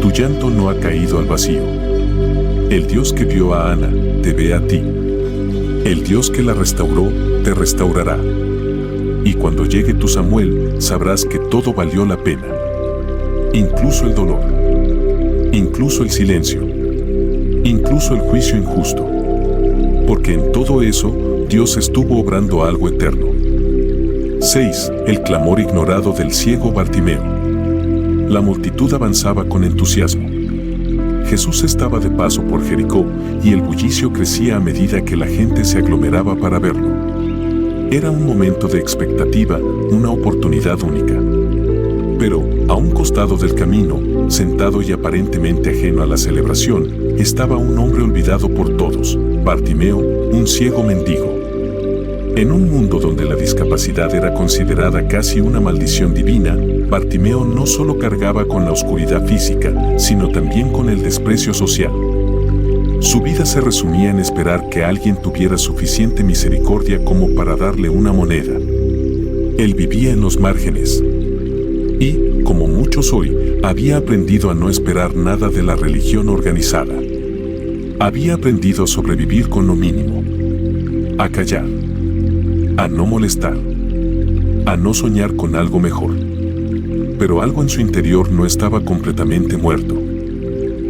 Tu llanto no ha caído al vacío. El Dios que vio a Ana, te ve a ti. El Dios que la restauró, te restaurará. Y cuando llegue tu Samuel, sabrás que todo valió la pena. Incluso el dolor. Incluso el silencio. Incluso el juicio injusto. Porque en todo eso, Dios estuvo obrando algo eterno. 6. El clamor ignorado del ciego Bartimeo. La multitud avanzaba con entusiasmo. Jesús estaba de paso por Jericó y el bullicio crecía a medida que la gente se aglomeraba para verlo. Era un momento de expectativa, una oportunidad única. Pero, a un costado del camino, sentado y aparentemente ajeno a la celebración, estaba un hombre olvidado por todos, Bartimeo, un ciego mendigo. En un mundo donde la discapacidad era considerada casi una maldición divina, Bartimeo no solo cargaba con la oscuridad física, sino también con el desprecio social. Su vida se resumía en esperar que alguien tuviera suficiente misericordia como para darle una moneda. Él vivía en los márgenes. Y, como muchos hoy, había aprendido a no esperar nada de la religión organizada. Había aprendido a sobrevivir con lo mínimo. A callar. A no molestar. A no soñar con algo mejor. Pero algo en su interior no estaba completamente muerto.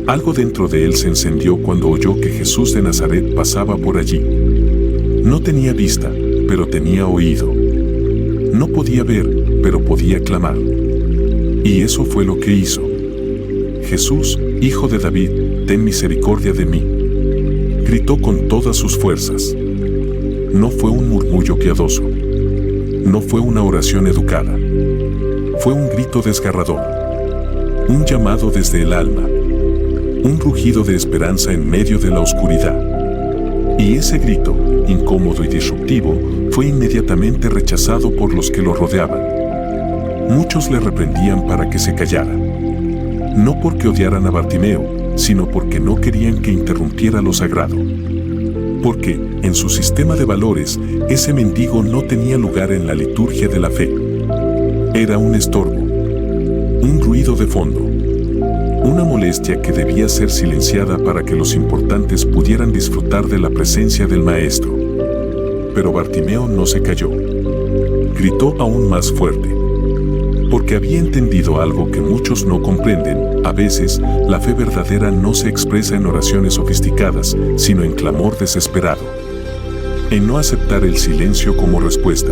Algo dentro de él se encendió cuando oyó que Jesús de Nazaret pasaba por allí. No tenía vista, pero tenía oído. No podía ver, pero podía clamar. Y eso fue lo que hizo. Jesús, Hijo de David, ten misericordia de mí. Gritó con todas sus fuerzas. No fue un murmullo piadoso. No fue una oración educada. Fue un grito desgarrador. Un llamado desde el alma. Un rugido de esperanza en medio de la oscuridad. Y ese grito, incómodo y disruptivo, fue inmediatamente rechazado por los que lo rodeaban. Muchos le reprendían para que se callara. No porque odiaran a Bartimeo, sino porque no querían que interrumpiera lo sagrado. Porque, en su sistema de valores, ese mendigo no tenía lugar en la liturgia de la fe. Era un estorbo, un ruido de fondo, una molestia que debía ser silenciada para que los importantes pudieran disfrutar de la presencia del Maestro. Pero Bartimeo no se calló. Gritó aún más fuerte. Porque había entendido algo que muchos no comprenden. A veces, la fe verdadera no se expresa en oraciones sofisticadas, sino en clamor desesperado. En no aceptar el silencio como respuesta.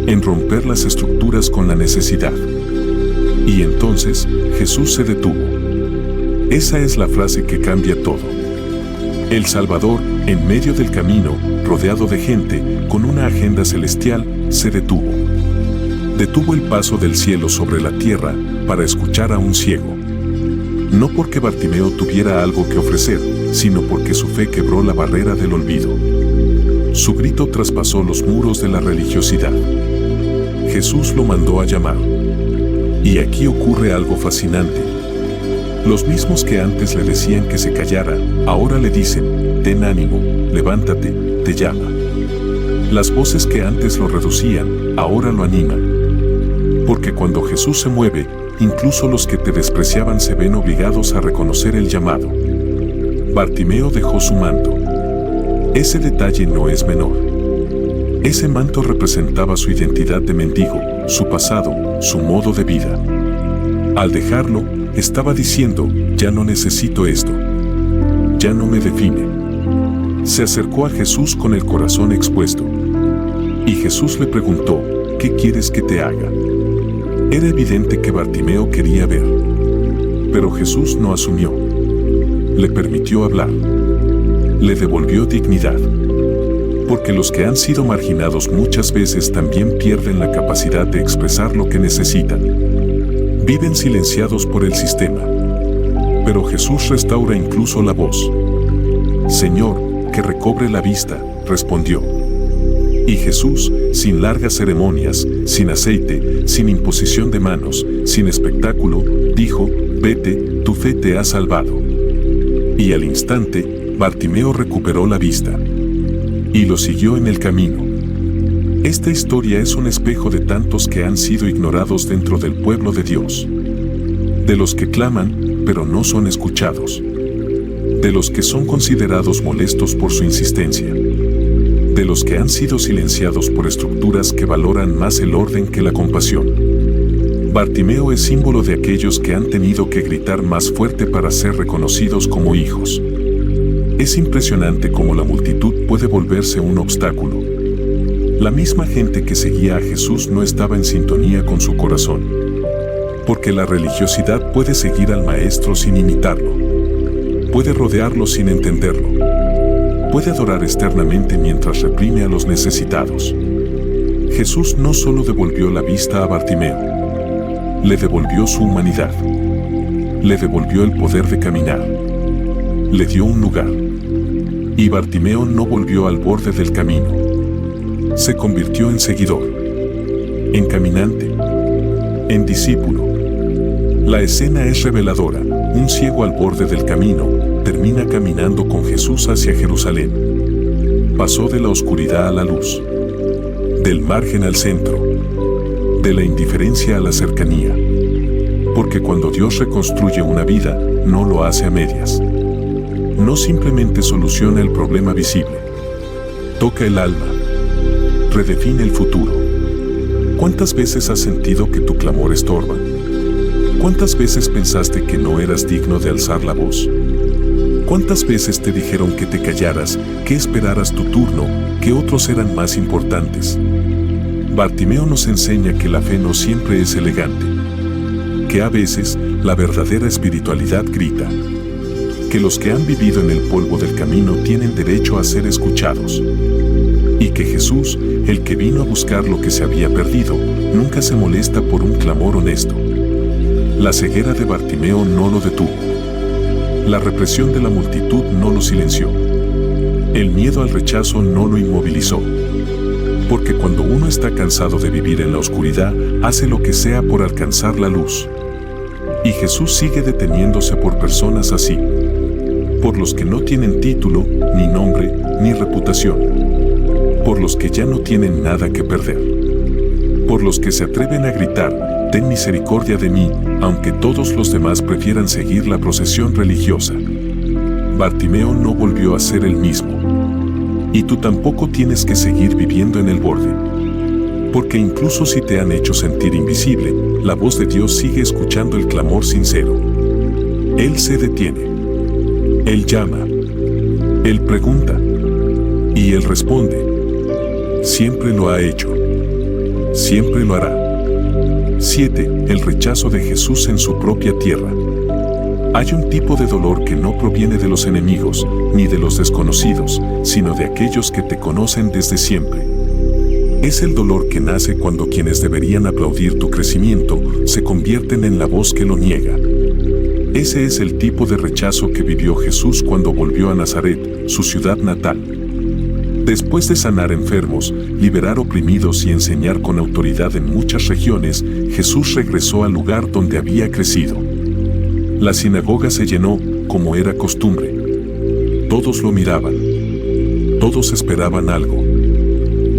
En romper las estructuras con la necesidad. Y entonces, Jesús se detuvo. Esa es la frase que cambia todo. El Salvador, en medio del camino, rodeado de gente, con una agenda celestial, se detuvo. Detuvo el paso del cielo sobre la tierra para escuchar a un ciego. No porque Bartimeo tuviera algo que ofrecer, sino porque su fe quebró la barrera del olvido. Su grito traspasó los muros de la religiosidad. Jesús lo mandó a llamar. Y aquí ocurre algo fascinante. Los mismos que antes le decían que se callara, ahora le dicen, ten ánimo, levántate, te llama. Las voces que antes lo reducían, ahora lo animan. Porque cuando Jesús se mueve, incluso los que te despreciaban se ven obligados a reconocer el llamado. Bartimeo dejó su manto. Ese detalle no es menor. Ese manto representaba su identidad de mendigo, su pasado, su modo de vida. Al dejarlo, estaba diciendo, ya no necesito esto. Ya no me define. Se acercó a Jesús con el corazón expuesto. Y Jesús le preguntó, ¿qué quieres que te haga? Era evidente que Bartimeo quería ver. Pero Jesús no asumió. Le permitió hablar. Le devolvió dignidad. Porque los que han sido marginados muchas veces también pierden la capacidad de expresar lo que necesitan. Viven silenciados por el sistema. Pero Jesús restaura incluso la voz. Señor, que recobre la vista, respondió. Y Jesús, sin largas ceremonias, sin aceite, sin imposición de manos, sin espectáculo, dijo, vete, tu fe te ha salvado. Y al instante, Bartimeo recuperó la vista. Y lo siguió en el camino. Esta historia es un espejo de tantos que han sido ignorados dentro del pueblo de Dios. De los que claman, pero no son escuchados. De los que son considerados molestos por su insistencia. De los que han sido silenciados por estructuras que valoran más el orden que la compasión. Bartimeo es símbolo de aquellos que han tenido que gritar más fuerte para ser reconocidos como hijos. Es impresionante cómo la multitud puede volverse un obstáculo. La misma gente que seguía a Jesús no estaba en sintonía con su corazón. Porque la religiosidad puede seguir al Maestro sin imitarlo. Puede rodearlo sin entenderlo. Puede adorar externamente mientras reprime a los necesitados. Jesús no solo devolvió la vista a Bartimeo, le devolvió su humanidad. Le devolvió el poder de caminar. Le dio un lugar. Y Bartimeo no volvió al borde del camino. Se convirtió en seguidor, en caminante, en discípulo. La escena es reveladora. Un ciego al borde del camino termina caminando con Jesús hacia Jerusalén. Pasó de la oscuridad a la luz, del margen al centro, de la indiferencia a la cercanía. Porque cuando Dios reconstruye una vida, no lo hace a medias. No simplemente soluciona el problema visible. Toca el alma. Redefine el futuro. ¿Cuántas veces has sentido que tu clamor estorba? ¿Cuántas veces pensaste que no eras digno de alzar la voz? ¿Cuántas veces te dijeron que te callaras, que esperaras tu turno, que otros eran más importantes? Bartimeo nos enseña que la fe no siempre es elegante. Que a veces la verdadera espiritualidad grita. Que los que han vivido en el polvo del camino tienen derecho a ser escuchados. Y que Jesús, el que vino a buscar lo que se había perdido, nunca se molesta por un clamor honesto. La ceguera de Bartimeo no lo detuvo. La represión de la multitud no lo silenció. El miedo al rechazo no lo inmovilizó. Porque cuando uno está cansado de vivir en la oscuridad, hace lo que sea por alcanzar la luz. Y Jesús sigue deteniéndose por personas así. Por los que no tienen título, ni nombre, ni reputación. Por los que ya no tienen nada que perder. Por los que se atreven a gritar, ten misericordia de mí, aunque todos los demás prefieran seguir la procesión religiosa. Bartimeo no volvió a ser el mismo. Y tú tampoco tienes que seguir viviendo en el borde. Porque incluso si te han hecho sentir invisible, la voz de Dios sigue escuchando el clamor sincero. Él se detiene. Él llama. Él pregunta. Y Él responde. Siempre lo ha hecho. Siempre lo hará. 7. El rechazo de Jesús en su propia tierra. Hay un tipo de dolor que no proviene de los enemigos, ni de los desconocidos, sino de aquellos que te conocen desde siempre. Es el dolor que nace cuando quienes deberían aplaudir tu crecimiento se convierten en la voz que lo niega. Ese es el tipo de rechazo que vivió Jesús cuando volvió a Nazaret, su ciudad natal. Después de sanar enfermos, liberar oprimidos y enseñar con autoridad en muchas regiones, Jesús regresó al lugar donde había crecido. La sinagoga se llenó, como era costumbre. Todos lo miraban. Todos esperaban algo.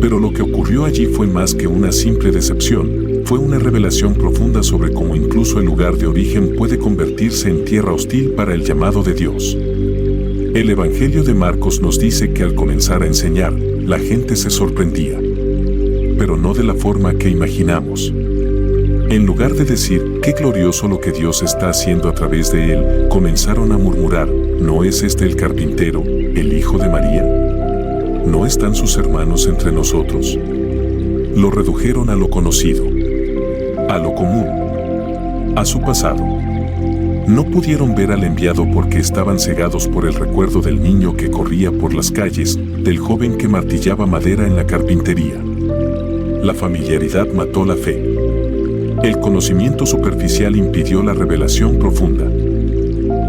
Pero lo que ocurrió allí fue más que una simple decepción, fue una revelación profunda sobre cómo incluso el lugar de origen puede convertirse en tierra hostil para el llamado de Dios. El Evangelio de Marcos nos dice que al comenzar a enseñar, la gente se sorprendía. pero no de la forma que imaginamos. En lugar de decir, qué glorioso lo que Dios está haciendo a través de él, comenzaron a murmurar, ¿no es este el carpintero, el hijo de María? ¿No están sus hermanos entre nosotros? Lo redujeron a lo conocido, a lo común, a su pasado. No pudieron ver al enviado porque estaban cegados por el recuerdo del niño que corría por las calles, del joven que martillaba madera en la carpintería. La familiaridad mató la fe. El conocimiento superficial impidió la revelación profunda.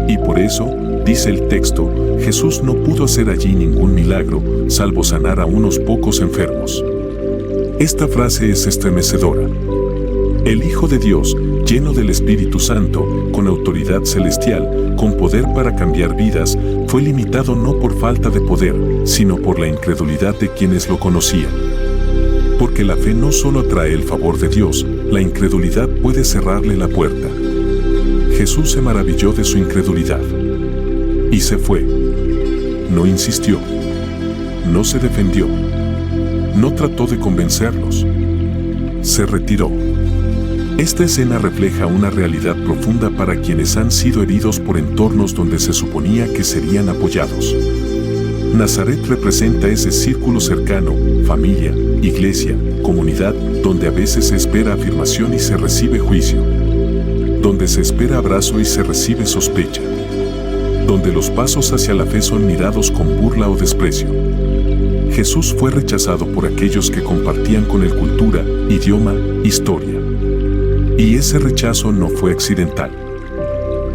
Y por eso, dice el texto, Jesús no pudo hacer allí ningún milagro, salvo sanar a unos pocos enfermos. Esta frase es estremecedora. El Hijo de Dios, lleno del Espíritu Santo, con autoridad celestial, con poder para cambiar vidas, fue limitado no por falta de poder, sino por la incredulidad de quienes lo conocían. Porque la fe no solo atrae el favor de Dios, la incredulidad puede cerrarle la puerta. Jesús se maravilló de su incredulidad. Y se fue. No insistió. No se defendió. No trató de convencerlos. Se retiró. Esta escena refleja una realidad profunda para quienes han sido heridos por entornos donde se suponía que serían apoyados. Nazaret representa ese círculo cercano, familia, iglesia, comunidad, donde a veces se espera afirmación y se recibe juicio. Donde se espera abrazo y se recibe sospecha. Donde los pasos hacia la fe son mirados con burla o desprecio. Jesús fue rechazado por aquellos que compartían con él cultura, idioma, historia. Y ese rechazo no fue accidental.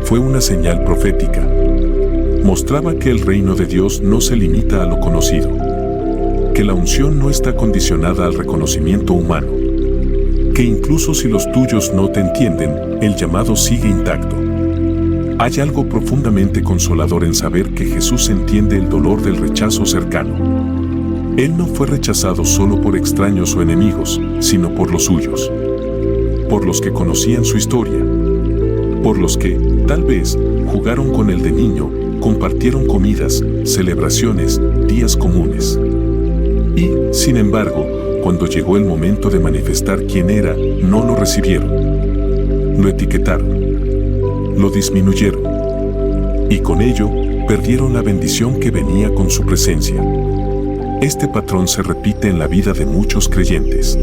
Fue una señal profética. Mostraba que el reino de Dios no se limita a lo conocido. Que la unción no está condicionada al reconocimiento humano. Que incluso si los tuyos no te entienden, el llamado sigue intacto. Hay algo profundamente consolador en saber que Jesús entiende el dolor del rechazo cercano. Él no fue rechazado solo por extraños o enemigos, sino por los suyos. Por los que conocían su historia. Por los que, tal vez, jugaron con él de niño, compartieron comidas, celebraciones, días comunes. Y, sin embargo, cuando llegó el momento de manifestar quién era, no lo recibieron. Lo etiquetaron. Lo disminuyeron. Y con ello, perdieron la bendición que venía con su presencia. Este patrón se repite en la vida de muchos creyentes.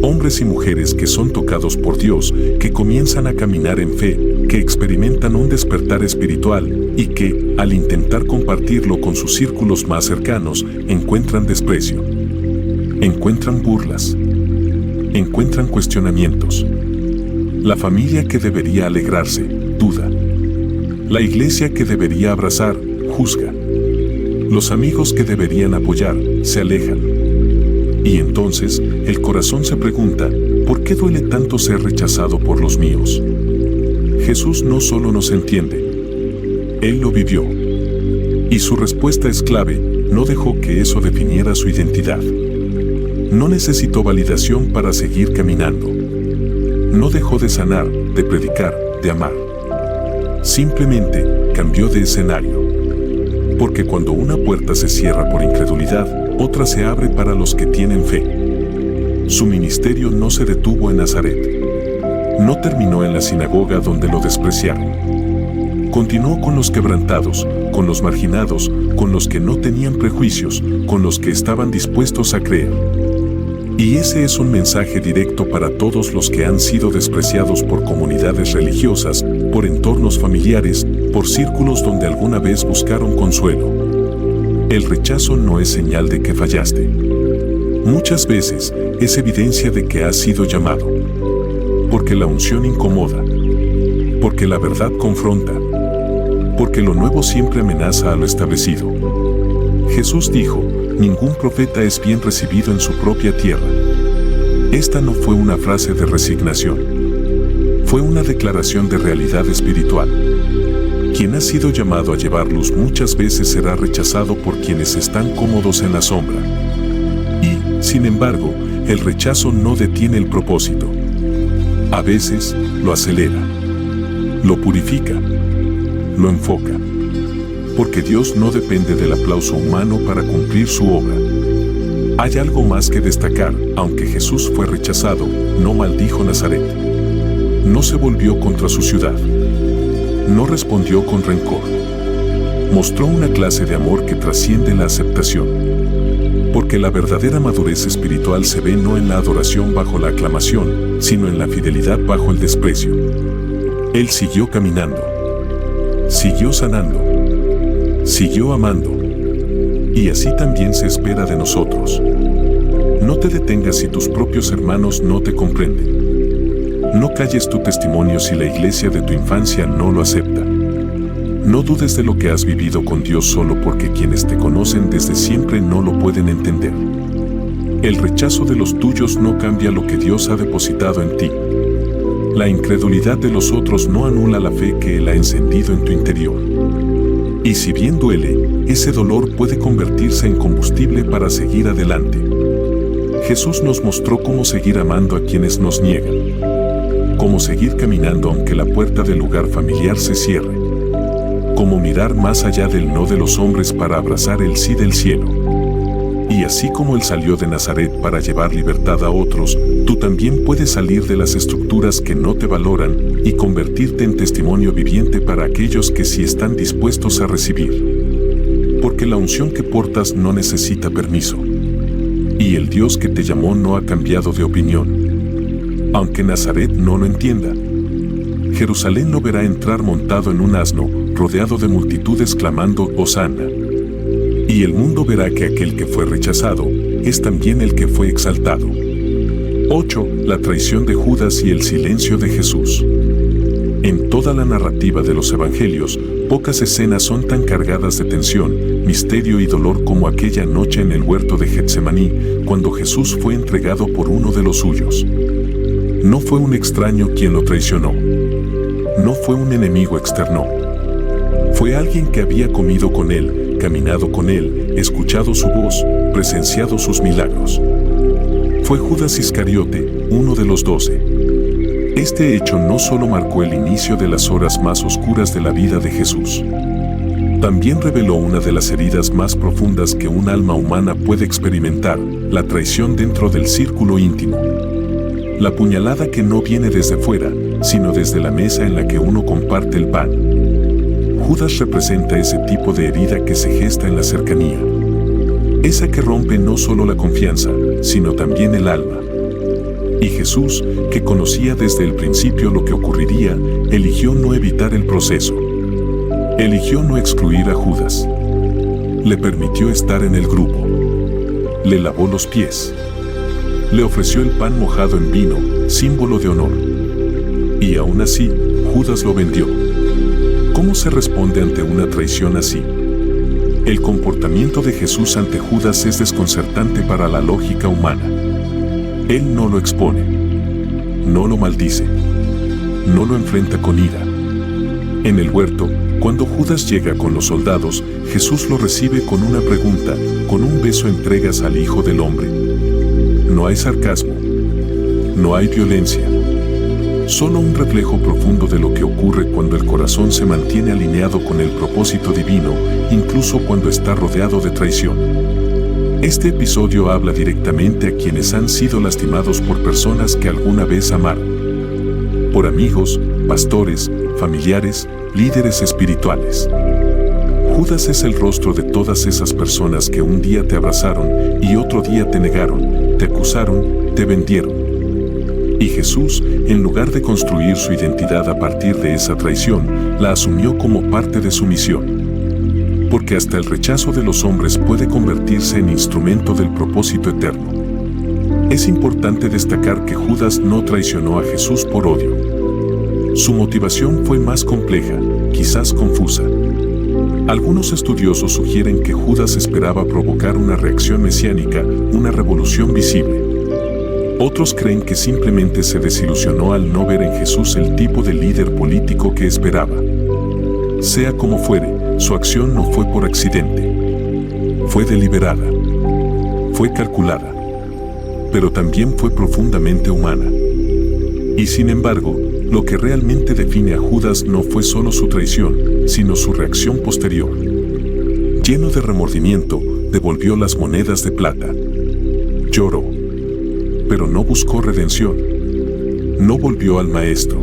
Hombres y mujeres que son tocados por Dios, que comienzan a caminar en fe, que experimentan un despertar espiritual y que, al intentar compartirlo con sus círculos más cercanos, encuentran desprecio, encuentran burlas, encuentran cuestionamientos. La familia que debería alegrarse, duda. La iglesia que debería abrazar, juzga. Los amigos que deberían apoyar, se alejan. Y entonces, el corazón se pregunta, ¿por qué duele tanto ser rechazado por los míos? Jesús no solo nos entiende, Él lo vivió. Y su respuesta es clave, no dejó que eso definiera su identidad. No necesitó validación para seguir caminando. No dejó de sanar, de predicar, de amar. Simplemente cambió de escenario. Porque cuando una puerta se cierra por incredulidad, otra se abre para los que tienen fe. Su ministerio no se detuvo en Nazaret. No terminó en la sinagoga donde lo despreciaron. Continuó con los quebrantados, con los marginados, con los que no tenían prejuicios, con los que estaban dispuestos a creer. Y ese es un mensaje directo para todos los que han sido despreciados por comunidades religiosas, por entornos familiares, por círculos donde alguna vez buscaron consuelo. El rechazo no es señal de que fallaste. Muchas veces es evidencia de que has sido llamado. Porque la unción incomoda. Porque la verdad confronta. Porque lo nuevo siempre amenaza a lo establecido. Jesús dijo, ningún profeta es bien recibido en su propia tierra. Esta no fue una frase de resignación. Fue una declaración de realidad espiritual. Quien ha sido llamado a llevar luz muchas veces será rechazado por quienes están cómodos en la sombra. Y, sin embargo, el rechazo no detiene el propósito. A veces, lo acelera. Lo purifica. Lo enfoca. Porque Dios no depende del aplauso humano para cumplir su obra. Hay algo más que destacar. Aunque Jesús fue rechazado, no maldijo Nazaret. No se volvió contra su ciudad. No respondió con rencor. Mostró una clase de amor que trasciende la aceptación. Porque la verdadera madurez espiritual se ve no en la adoración bajo la aclamación, sino en la fidelidad bajo el desprecio. Él siguió caminando. Siguió sanando. Siguió amando. Y así también se espera de nosotros. No te detengas si tus propios hermanos no te comprenden. No calles tu testimonio si la iglesia de tu infancia no lo acepta. No dudes de lo que has vivido con Dios solo porque quienes te conocen desde siempre no lo pueden entender. El rechazo de los tuyos no cambia lo que Dios ha depositado en ti. La incredulidad de los otros no anula la fe que Él ha encendido en tu interior. Y si bien duele, ese dolor puede convertirse en combustible para seguir adelante. Jesús nos mostró cómo seguir amando a quienes nos niegan. Cómo seguir caminando aunque la puerta del lugar familiar se cierre. Cómo mirar más allá del no de los hombres para abrazar el sí del cielo. Y así como Él salió de Nazaret para llevar libertad a otros, tú también puedes salir de las estructuras que no te valoran y convertirte en testimonio viviente para aquellos que sí están dispuestos a recibir. Porque la unción que portas no necesita permiso. Y el Dios que te llamó no ha cambiado de opinión. Aunque Nazaret no lo entienda. Jerusalén lo verá entrar montado en un asno, rodeado de multitudes clamando Hosana. Y el mundo verá que aquel que fue rechazado es también el que fue exaltado. 8. La traición de Judas y el silencio de Jesús. En toda la narrativa de los evangelios, pocas escenas son tan cargadas de tensión, misterio y dolor como aquella noche en el huerto de Getsemaní, cuando Jesús fue entregado por uno de los suyos. No fue un extraño quien lo traicionó. No fue un enemigo externo. Fue alguien que había comido con Él, caminado con Él, escuchado su voz, presenciado sus milagros. Fue Judas Iscariote, uno de los 12. Este hecho no solo marcó el inicio de las horas más oscuras de la vida de Jesús. También reveló una de las heridas más profundas que un alma humana puede experimentar, la traición dentro del círculo íntimo. La puñalada que no viene desde fuera, sino desde la mesa en la que uno comparte el pan. Judas representa ese tipo de herida que se gesta en la cercanía. Esa que rompe no solo la confianza, sino también el alma. Y Jesús, que conocía desde el principio lo que ocurriría, eligió no evitar el proceso. Eligió no excluir a Judas. Le permitió estar en el grupo. Le lavó los pies. Le ofreció el pan mojado en vino, símbolo de honor. Y aún así, Judas lo vendió. ¿Cómo se responde ante una traición así? El comportamiento de Jesús ante Judas es desconcertante para la lógica humana. Él no lo expone, no lo maldice, no lo enfrenta con ira. En el huerto, cuando Judas llega con los soldados, Jesús lo recibe con una pregunta, con un beso entregas al Hijo del Hombre. No hay sarcasmo, no hay violencia. Solo un reflejo profundo de lo que ocurre cuando el corazón se mantiene alineado con el propósito divino, incluso cuando está rodeado de traición. Este episodio habla directamente a quienes han sido lastimados por personas que alguna vez amaron. Por amigos, pastores, familiares, líderes espirituales. Judas es el rostro de todas esas personas que un día te abrazaron y otro día te negaron, te acusaron, te vendieron. Y Jesús, en lugar de construir su identidad a partir de esa traición, la asumió como parte de su misión. Porque hasta el rechazo de los hombres puede convertirse en instrumento del propósito eterno. Es importante destacar que Judas no traicionó a Jesús por odio. Su motivación fue más compleja, quizás confusa. Algunos estudiosos sugieren que Judas esperaba provocar una reacción mesiánica, una revolución visible. Otros creen que simplemente se desilusionó al no ver en Jesús el tipo de líder político que esperaba. Sea como fuere, su acción no fue por accidente. Fue deliberada. Fue calculada. Pero también fue profundamente humana. Y sin embargo, lo que realmente define a Judas no fue solo su traición, sino su reacción posterior. Lleno de remordimiento, devolvió las monedas de plata. Lloró, pero no buscó redención. No volvió al Maestro.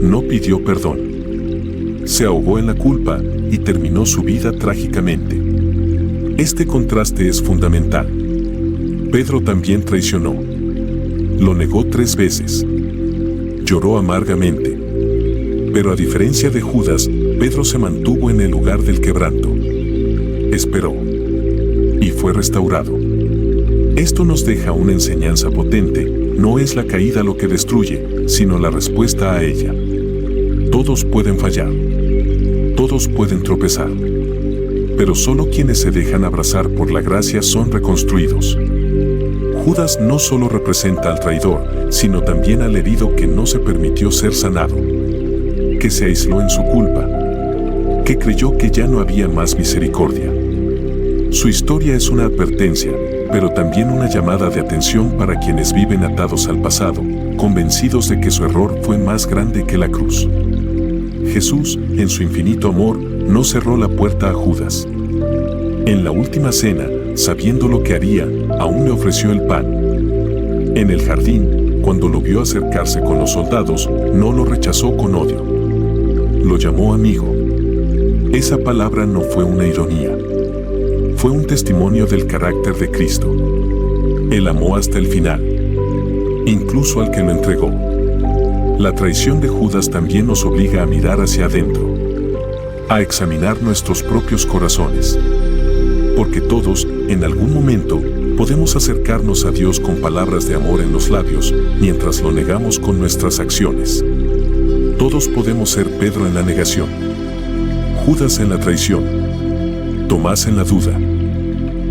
No pidió perdón. Se ahogó en la culpa y terminó su vida trágicamente. Este contraste es fundamental. Pedro también traicionó. Lo negó 3 veces. Lloró amargamente. Pero a diferencia de Judas, Pedro se mantuvo en el lugar del quebranto. Esperó. Y fue restaurado. Esto nos deja una enseñanza potente. No es la caída lo que destruye, sino la respuesta a ella. Todos pueden fallar. Todos pueden tropezar. Pero solo quienes se dejan abrazar por la gracia son reconstruidos. Judas no solo representa al traidor, sino también al herido que no se permitió ser sanado, que se aisló en su culpa, que creyó que ya no había más misericordia. Su historia es una advertencia, pero también una llamada de atención para quienes viven atados al pasado, convencidos de que su error fue más grande que la cruz. Jesús, en su infinito amor, no cerró la puerta a Judas. En la última cena, sabiendo lo que haría, aún le ofreció el pan. En el jardín, cuando lo vio acercarse con los soldados, no lo rechazó con odio. Lo llamó amigo. Esa palabra no fue una ironía. Fue un testimonio del carácter de Cristo. Él amó hasta el final, incluso al que lo entregó. La traición de Judas también nos obliga a mirar hacia adentro, a examinar nuestros propios corazones. Porque todos, en algún momento, podemos acercarnos a Dios con palabras de amor en los labios, mientras lo negamos con nuestras acciones. Todos podemos ser Pedro en la negación, Judas en la traición, Tomás en la duda.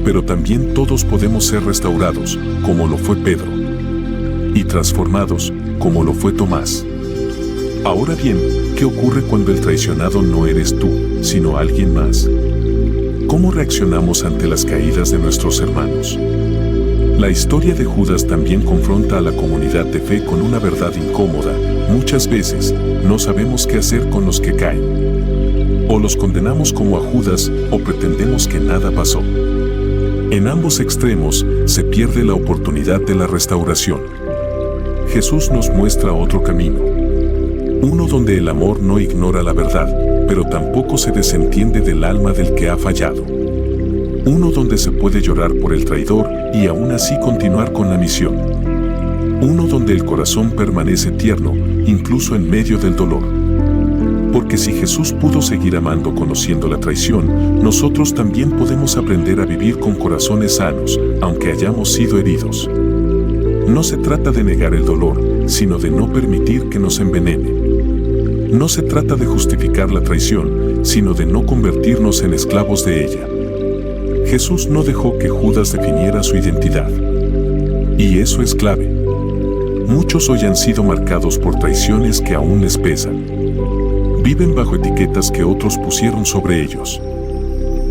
Pero también todos podemos ser restaurados, como lo fue Pedro, y transformados, como lo fue Tomás. Ahora bien, ¿qué ocurre cuando el traicionado no eres tú, sino alguien más? ¿Cómo reaccionamos ante las caídas de nuestros hermanos? La historia de Judas también confronta a la comunidad de fe con una verdad incómoda. Muchas veces, no sabemos qué hacer con los que caen. O los condenamos como a Judas, o pretendemos que nada pasó. En ambos extremos, se pierde la oportunidad de la restauración. Jesús nos muestra otro camino. Uno donde el amor no ignora la verdad, pero tampoco se desentiende del alma del que ha fallado. Uno donde se puede llorar por el traidor y aún así continuar con la misión. Uno donde el corazón permanece tierno, incluso en medio del dolor. Porque si Jesús pudo seguir amando conociendo la traición, nosotros también podemos aprender a vivir con corazones sanos, aunque hayamos sido heridos. No se trata de negar el dolor, sino de no permitir que nos envenene. No se trata de justificar la traición, sino de no convertirnos en esclavos de ella. Jesús no dejó que Judas definiera su identidad. Y eso es clave. Muchos hoy han sido marcados por traiciones que aún les pesan. Viven bajo etiquetas que otros pusieron sobre ellos.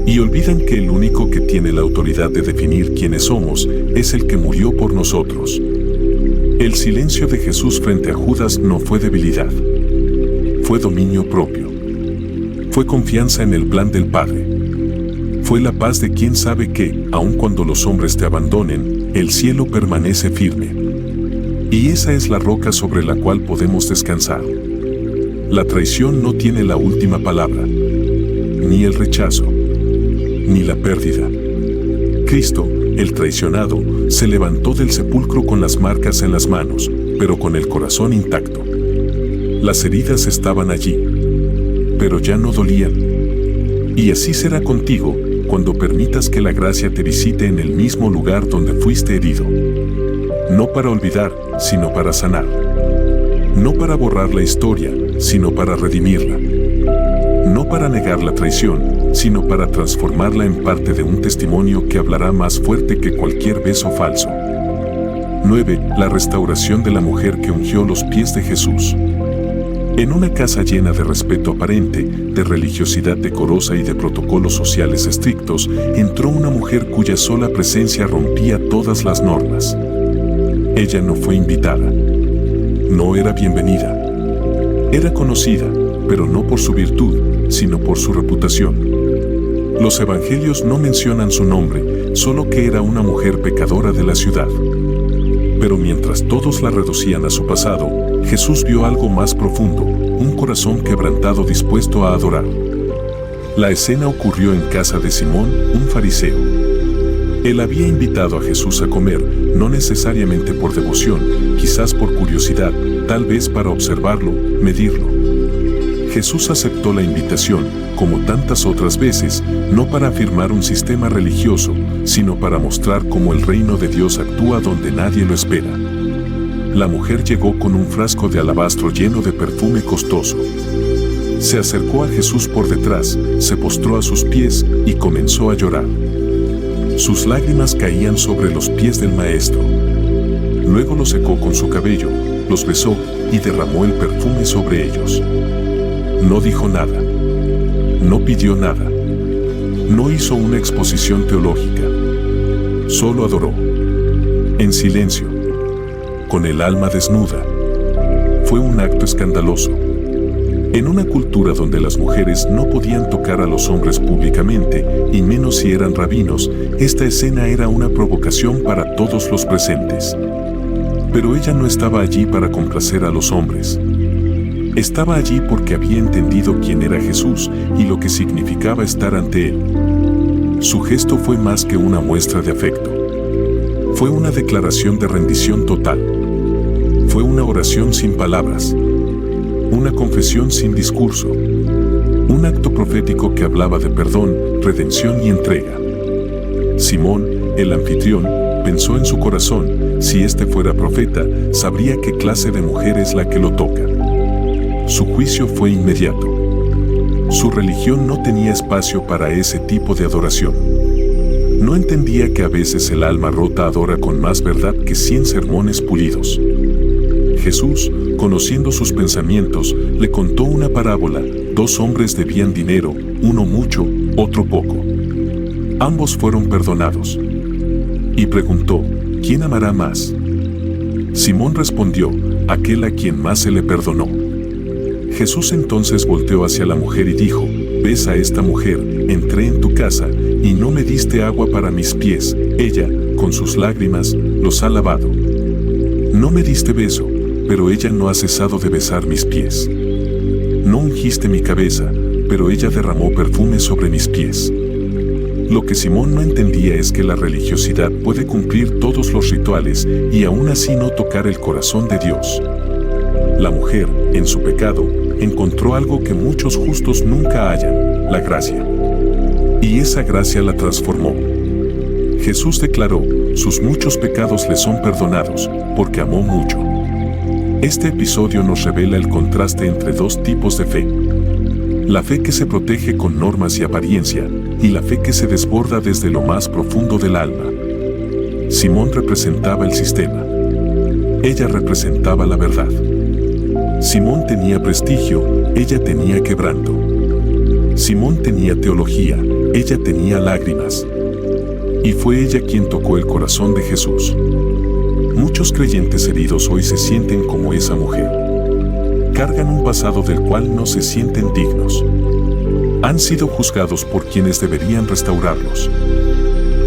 Y olvidan que el único que tiene la autoridad de definir quiénes somos es el que murió por nosotros. El silencio de Jesús frente a Judas no fue debilidad. Fue dominio propio. Fue confianza en el plan del Padre. Fue la paz de quien sabe que, aun cuando los hombres te abandonen, el cielo permanece firme. Y esa es la roca sobre la cual podemos descansar. La traición no tiene la última palabra, ni el rechazo, ni la pérdida. Cristo, el traicionado, se levantó del sepulcro con las marcas en las manos, pero con el corazón intacto. Las heridas estaban allí, pero ya no dolían. Y así será contigo cuando permitas que la gracia te visite en el mismo lugar donde fuiste herido. No para olvidar, sino para sanar. No para borrar la historia, sino para redimirla. No para negar la traición, sino para transformarla en parte de un testimonio que hablará más fuerte que cualquier beso falso. 9. La restauración de la mujer que ungió los pies de Jesús. En una casa llena de respeto aparente, de religiosidad decorosa y de protocolos sociales estrictos, entró una mujer cuya sola presencia rompía todas las normas. Ella no fue invitada. No era bienvenida. Era conocida, pero no por su virtud, sino por su reputación. Los evangelios no mencionan su nombre, solo que era una mujer pecadora de la ciudad. Pero mientras todos la reducían a su pasado, Jesús vio algo más profundo, un corazón quebrantado dispuesto a adorar. La escena ocurrió en casa de Simón, un fariseo. Él había invitado a Jesús a comer, no necesariamente por devoción, quizás por curiosidad, tal vez para observarlo, medirlo. Jesús aceptó la invitación, como tantas otras veces, no para afirmar un sistema religioso, sino para mostrar cómo el reino de Dios actúa donde nadie lo espera. La mujer llegó con un frasco de alabastro lleno de perfume costoso. Se acercó a Jesús por detrás, se postró a sus pies y comenzó a llorar. Sus lágrimas caían sobre los pies del Maestro. Luego los secó con su cabello, los besó y derramó el perfume sobre ellos. No dijo nada. No pidió nada. No hizo una exposición teológica. Solo adoró. En silencio. Con el alma desnuda. Fue un acto escandaloso. En una cultura donde las mujeres no podían tocar a los hombres públicamente, y menos si eran rabinos, esta escena era una provocación para todos los presentes. Pero ella no estaba allí para complacer a los hombres. Estaba allí porque había entendido quién era Jesús y lo que significaba estar ante Él. Su gesto fue más que una muestra de afecto. Fue una declaración de rendición total. Fue una oración sin palabras. Una confesión sin discurso. Un acto profético que hablaba de perdón, redención y entrega. Simón, el anfitrión, pensó en su corazón, si este fuera profeta, sabría qué clase de mujer es la que lo toca. Su juicio fue inmediato. Su religión no tenía espacio para ese tipo de adoración. No entendía que a veces el alma rota adora con más verdad que 100 sermones pulidos. Jesús, conociendo sus pensamientos, le contó una parábola. 2 hombres debían dinero, uno mucho, otro poco. Ambos fueron perdonados. Y preguntó, ¿quién amará más? Simón respondió, aquel a quien más se le perdonó. Jesús entonces volteó hacia la mujer y dijo, ¿ves a esta mujer? Entré en tu casa y no me diste agua para mis pies. Ella, con sus lágrimas, los ha lavado. No me diste beso, pero ella no ha cesado de besar mis pies. No ungiste mi cabeza, pero ella derramó perfume sobre mis pies. Lo que Simón no entendía es que la religiosidad puede cumplir todos los rituales y aún así no tocar el corazón de Dios. La mujer, en su pecado, encontró algo que muchos justos nunca hallan, la gracia. Y esa gracia la transformó. Jesús declaró, sus muchos pecados le son perdonados, porque amó mucho. Este episodio nos revela el contraste entre 2 tipos de fe. La fe que se protege con normas y apariencia, y la fe que se desborda desde lo más profundo del alma. Simón representaba el sistema. Ella representaba la verdad. Simón tenía prestigio, ella tenía quebranto. Simón tenía teología, ella tenía lágrimas. Y fue ella quien tocó el corazón de Jesús. Muchos creyentes heridos hoy se sienten como esa mujer. Cargan un pasado del cual no se sienten dignos. Han sido juzgados por quienes deberían restaurarlos.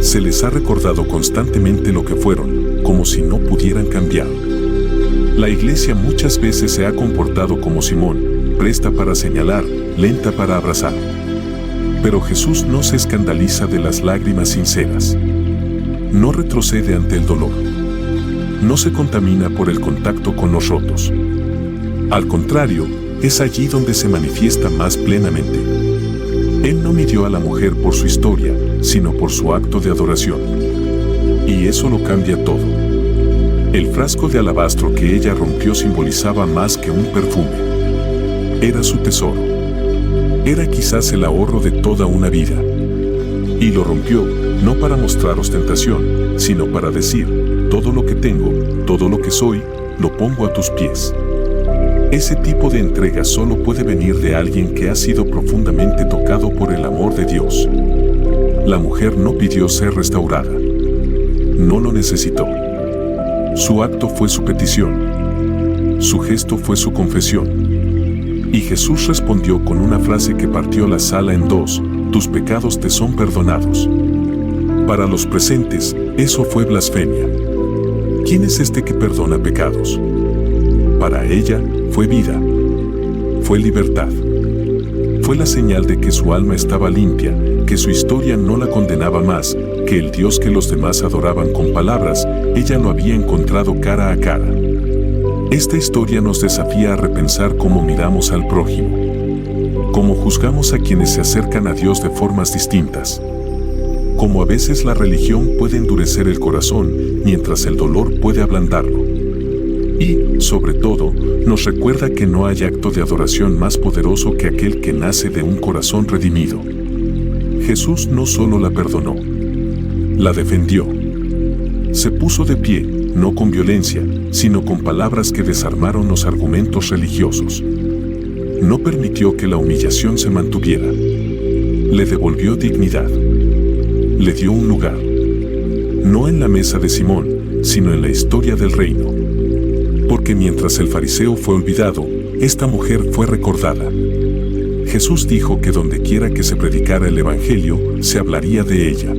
Se les ha recordado constantemente lo que fueron, como si no pudieran cambiar. La iglesia muchas veces se ha comportado como Simón, presta para señalar, lenta para abrazar. Pero Jesús no se escandaliza de las lágrimas sinceras. No retrocede ante el dolor. No se contamina por el contacto con los rotos. Al contrario, es allí donde se manifiesta más plenamente. Él no midió a la mujer por su historia, sino por su acto de adoración. Y eso lo cambia todo. El frasco de alabastro que ella rompió simbolizaba más que un perfume. Era su tesoro. Era quizás el ahorro de toda una vida. Y lo rompió, no para mostrar ostentación, sino para decir, todo lo que tengo, todo lo que soy, lo pongo a tus pies. Ese tipo de entrega solo puede venir de alguien que ha sido profundamente tocado por el amor de Dios. La mujer no pidió ser restaurada. No lo necesitó. Su acto fue su petición. Su gesto fue su confesión. Y Jesús respondió con una frase que partió la sala en 2, tus pecados te son perdonados. Para los presentes, eso fue blasfemia. ¿Quién es este que perdona pecados? Para ella, fue vida. Fue libertad. Fue la señal de que su alma estaba limpia, que su historia no la condenaba más, que el Dios que los demás adoraban con palabras, ella lo había encontrado cara a cara. Esta historia nos desafía a repensar cómo miramos al prójimo, cómo juzgamos a quienes se acercan a Dios de formas distintas, cómo a veces la religión puede endurecer el corazón, mientras el dolor puede ablandarlo. Y, sobre todo, nos recuerda que no hay acto de adoración más poderoso que aquel que nace de un corazón redimido. Jesús no solo la perdonó, la defendió. Se puso de pie, no con violencia, sino con palabras que desarmaron los argumentos religiosos. No permitió que la humillación se mantuviera. Le devolvió dignidad. Le dio un lugar. No en la mesa de Simón, sino en la historia del reino. Porque mientras el fariseo fue olvidado, esta mujer fue recordada. Jesús dijo que donde quiera que se predicara el Evangelio, se hablaría de ella.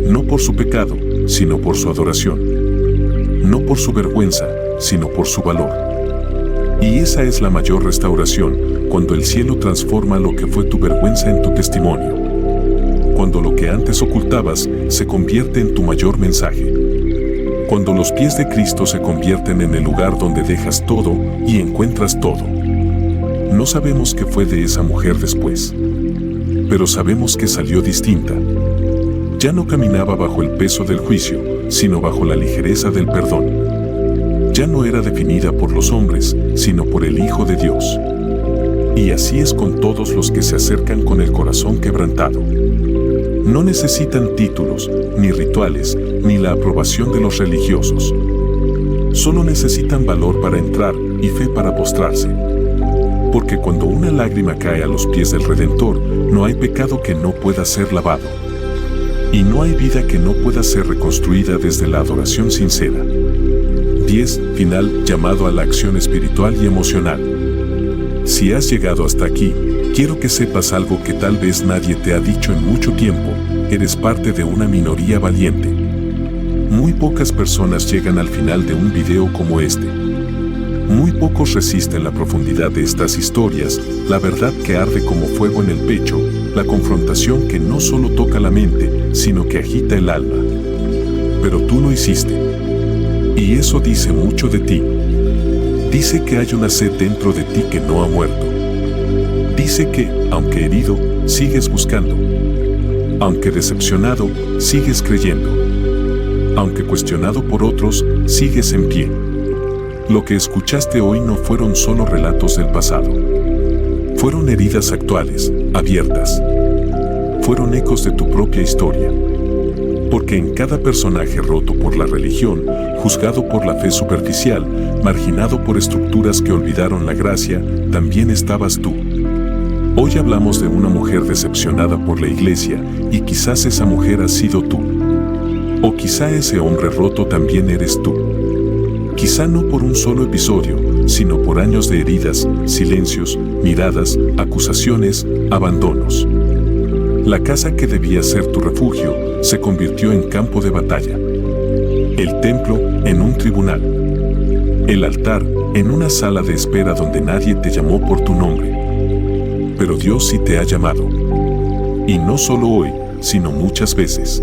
No por su pecado, sino por su adoración. No por su vergüenza, sino por su valor. Y esa es la mayor restauración, cuando el cielo transforma lo que fue tu vergüenza en tu testimonio. Cuando lo que antes ocultabas se convierte en tu mayor mensaje. Cuando los pies de Cristo se convierten en el lugar donde dejas todo y encuentras todo. No sabemos qué fue de esa mujer después, pero sabemos que salió distinta. Ya no caminaba bajo el peso del juicio, sino bajo la ligereza del perdón. Ya no era definida por los hombres, sino por el Hijo de Dios. Y así es con todos los que se acercan con el corazón quebrantado. No necesitan títulos, ni rituales, ni la aprobación de los religiosos. Solo necesitan valor para entrar y fe para postrarse. Porque cuando una lágrima cae a los pies del Redentor, no hay pecado que no pueda ser lavado. Y no hay vida que no pueda ser reconstruida desde la adoración sincera. 10. Final, llamado a la acción espiritual y emocional. Si has llegado hasta aquí, quiero que sepas algo que tal vez nadie te ha dicho en mucho tiempo: eres parte de una minoría valiente. Muy pocas personas llegan al final de un video como este. Muy pocos resisten la profundidad de estas historias, la verdad que arde como fuego en el pecho, la confrontación que no solo toca la mente, sino que agita el alma. Pero tú lo hiciste. Y eso dice mucho de ti. Dice que hay una sed dentro de ti que no ha muerto. Dice que, aunque herido, sigues buscando. Aunque decepcionado, sigues creyendo. Aunque cuestionado por otros, sigues en pie. Lo que escuchaste hoy no fueron solo relatos del pasado. Fueron heridas actuales, abiertas. Fueron ecos de tu propia historia. Porque en cada personaje roto por la religión, juzgado por la fe superficial, marginado por estructuras que olvidaron la gracia, también estabas tú. Hoy hablamos de una mujer decepcionada por la iglesia, y quizás esa mujer has sido tú. O quizá ese hombre roto también eres tú. Quizá no por un solo episodio, sino por años de heridas, silencios, miradas, acusaciones, abandonos. La casa que debía ser tu refugio se convirtió en campo de batalla. El templo en un tribunal. El altar en una sala de espera donde nadie te llamó por tu nombre. Pero Dios sí te ha llamado. Y no solo hoy, sino muchas veces.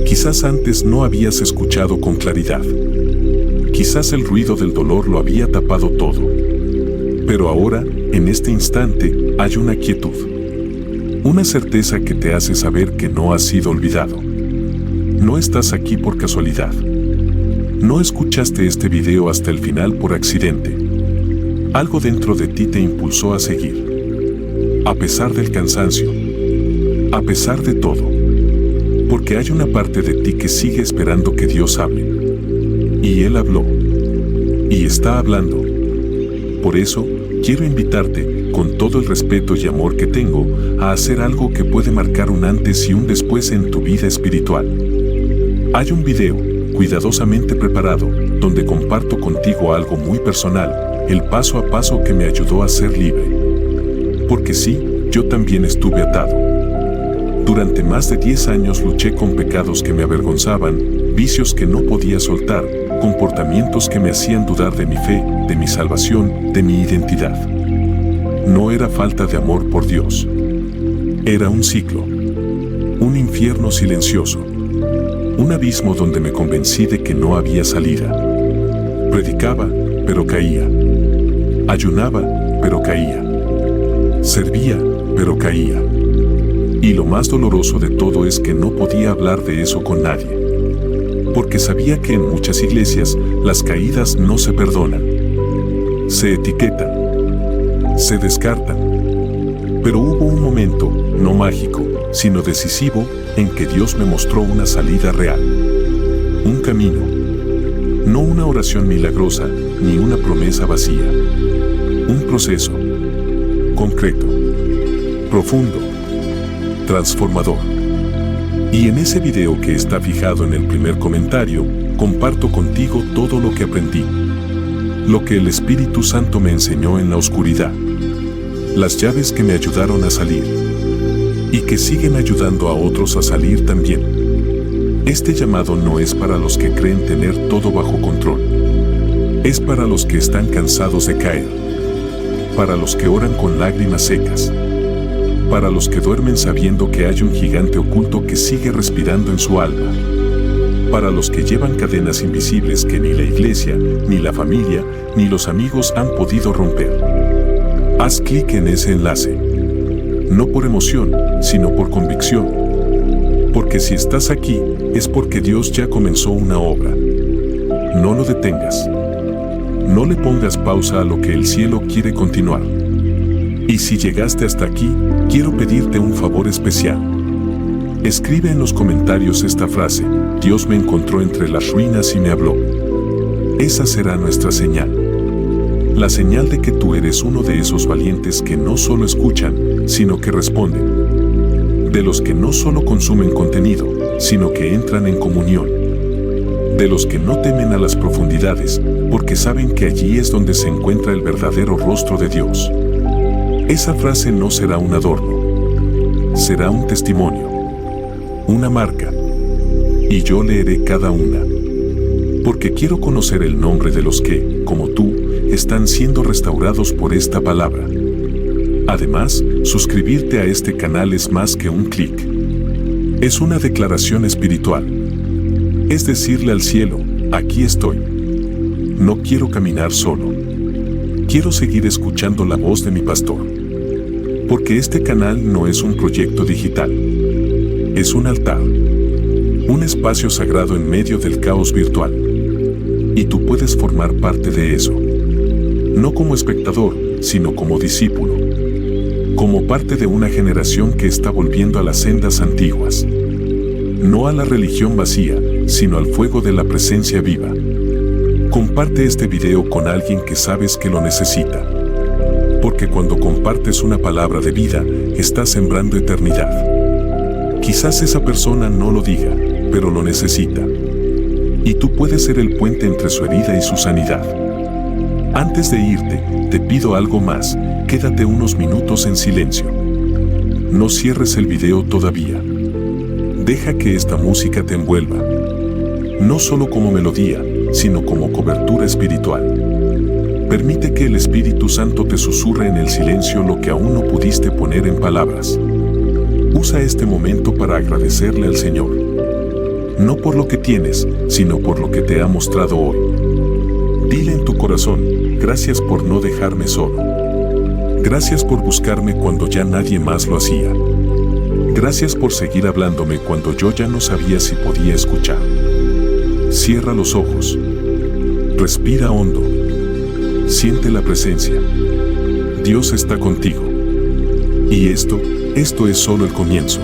Quizás antes no habías escuchado con claridad. Quizás el ruido del dolor lo había tapado todo. Pero ahora, en este instante, hay una quietud. Una certeza que te hace saber que no has sido olvidado. No estás aquí por casualidad. No escuchaste este video hasta el final por accidente. Algo dentro de ti te impulsó a seguir. A pesar del cansancio. A pesar de todo. Porque hay una parte de ti que sigue esperando que Dios hable. Y Él habló. Y está hablando. Por eso, quiero invitarte, con todo el respeto y amor que tengo, a hacer algo que puede marcar un antes y un después en tu vida espiritual. Hay un video, cuidadosamente preparado, donde comparto contigo algo muy personal, el paso a paso que me ayudó a ser libre. Porque sí, yo también estuve atado. Durante más de 10 años luché con pecados que me avergonzaban, vicios que no podía soltar, comportamientos que me hacían dudar de mi fe, de mi salvación, de mi identidad. No era falta de amor por Dios. Era un ciclo, un infierno silencioso, un abismo donde me convencí de que no había salida. Predicaba, pero caía. Ayunaba, pero caía. Servía, pero caía. Y lo más doloroso de todo es que no podía hablar de eso con nadie. Porque sabía que en muchas iglesias las caídas no se perdonan. Se etiquetan. Se descartan. Pero hubo un momento, no mágico, sino decisivo, en que Dios me mostró una salida real. Un camino. No una oración milagrosa, ni una promesa vacía. Un proceso. Concreto. Profundo. Transformador. Y en ese video que está fijado en el primer comentario, comparto contigo todo lo que aprendí. Lo que el Espíritu Santo me enseñó en la oscuridad. Las llaves que me ayudaron a salir. Y que siguen ayudando a otros a salir también. Este llamado no es para los que creen tener todo bajo control. Es para los que están cansados de caer. Para los que oran con lágrimas secas. Para los que duermen sabiendo que hay un gigante oculto que sigue respirando en su alma. Para los que llevan cadenas invisibles que ni la iglesia, ni la familia, ni los amigos han podido romper. Haz clic en ese enlace. No por emoción, sino por convicción. Porque si estás aquí, es porque Dios ya comenzó una obra. No lo detengas. No le pongas pausa a lo que el cielo quiere continuar. Y si llegaste hasta aquí, quiero pedirte un favor especial. Escribe en los comentarios esta frase: Dios me encontró entre las ruinas y me habló. Esa será nuestra señal. La señal de que tú eres uno de esos valientes que no solo escuchan, sino que responden. De los que no solo consumen contenido, sino que entran en comunión. De los que no temen a las profundidades, porque saben que allí es donde se encuentra el verdadero rostro de Dios. Esa frase no será un adorno. Será un testimonio. Una marca. Y yo leeré cada una. Porque quiero conocer el nombre de los que, como tú, están siendo restaurados por esta palabra. Además, suscribirte a este canal es más que un clic. Es una declaración espiritual. Es decirle al cielo: aquí estoy. No quiero caminar solo. Quiero seguir escuchando la voz de mi pastor. Porque este canal no es un proyecto digital. Es un altar. Un espacio sagrado en medio del caos virtual. Y tú puedes formar parte de eso. No como espectador, sino como discípulo. Como parte de una generación que está volviendo a las sendas antiguas. No a la religión vacía, sino al fuego de la presencia viva. Comparte este video con alguien que sabes que lo necesita. Porque cuando compartes una palabra de vida, estás sembrando eternidad. Quizás esa persona no lo diga, pero lo necesita. Y tú puedes ser el puente entre su herida y su sanidad. Antes de irte, te pido algo más: quédate unos minutos en silencio. No cierres el video todavía. Deja que esta música te envuelva. No solo como melodía, sino como cobertura espiritual. Permite que el Espíritu Santo te susurre en el silencio lo que aún no pudiste poner en palabras. Usa este momento para agradecerle al Señor. No por lo que tienes, sino por lo que te ha mostrado hoy. Dile en tu corazón: gracias por no dejarme solo. Gracias por buscarme cuando ya nadie más lo hacía. Gracias por seguir hablándome cuando yo ya no sabía si podía escuchar. Cierra los ojos. Respira hondo. Siente la presencia. Dios está contigo. Y esto es solo el comienzo.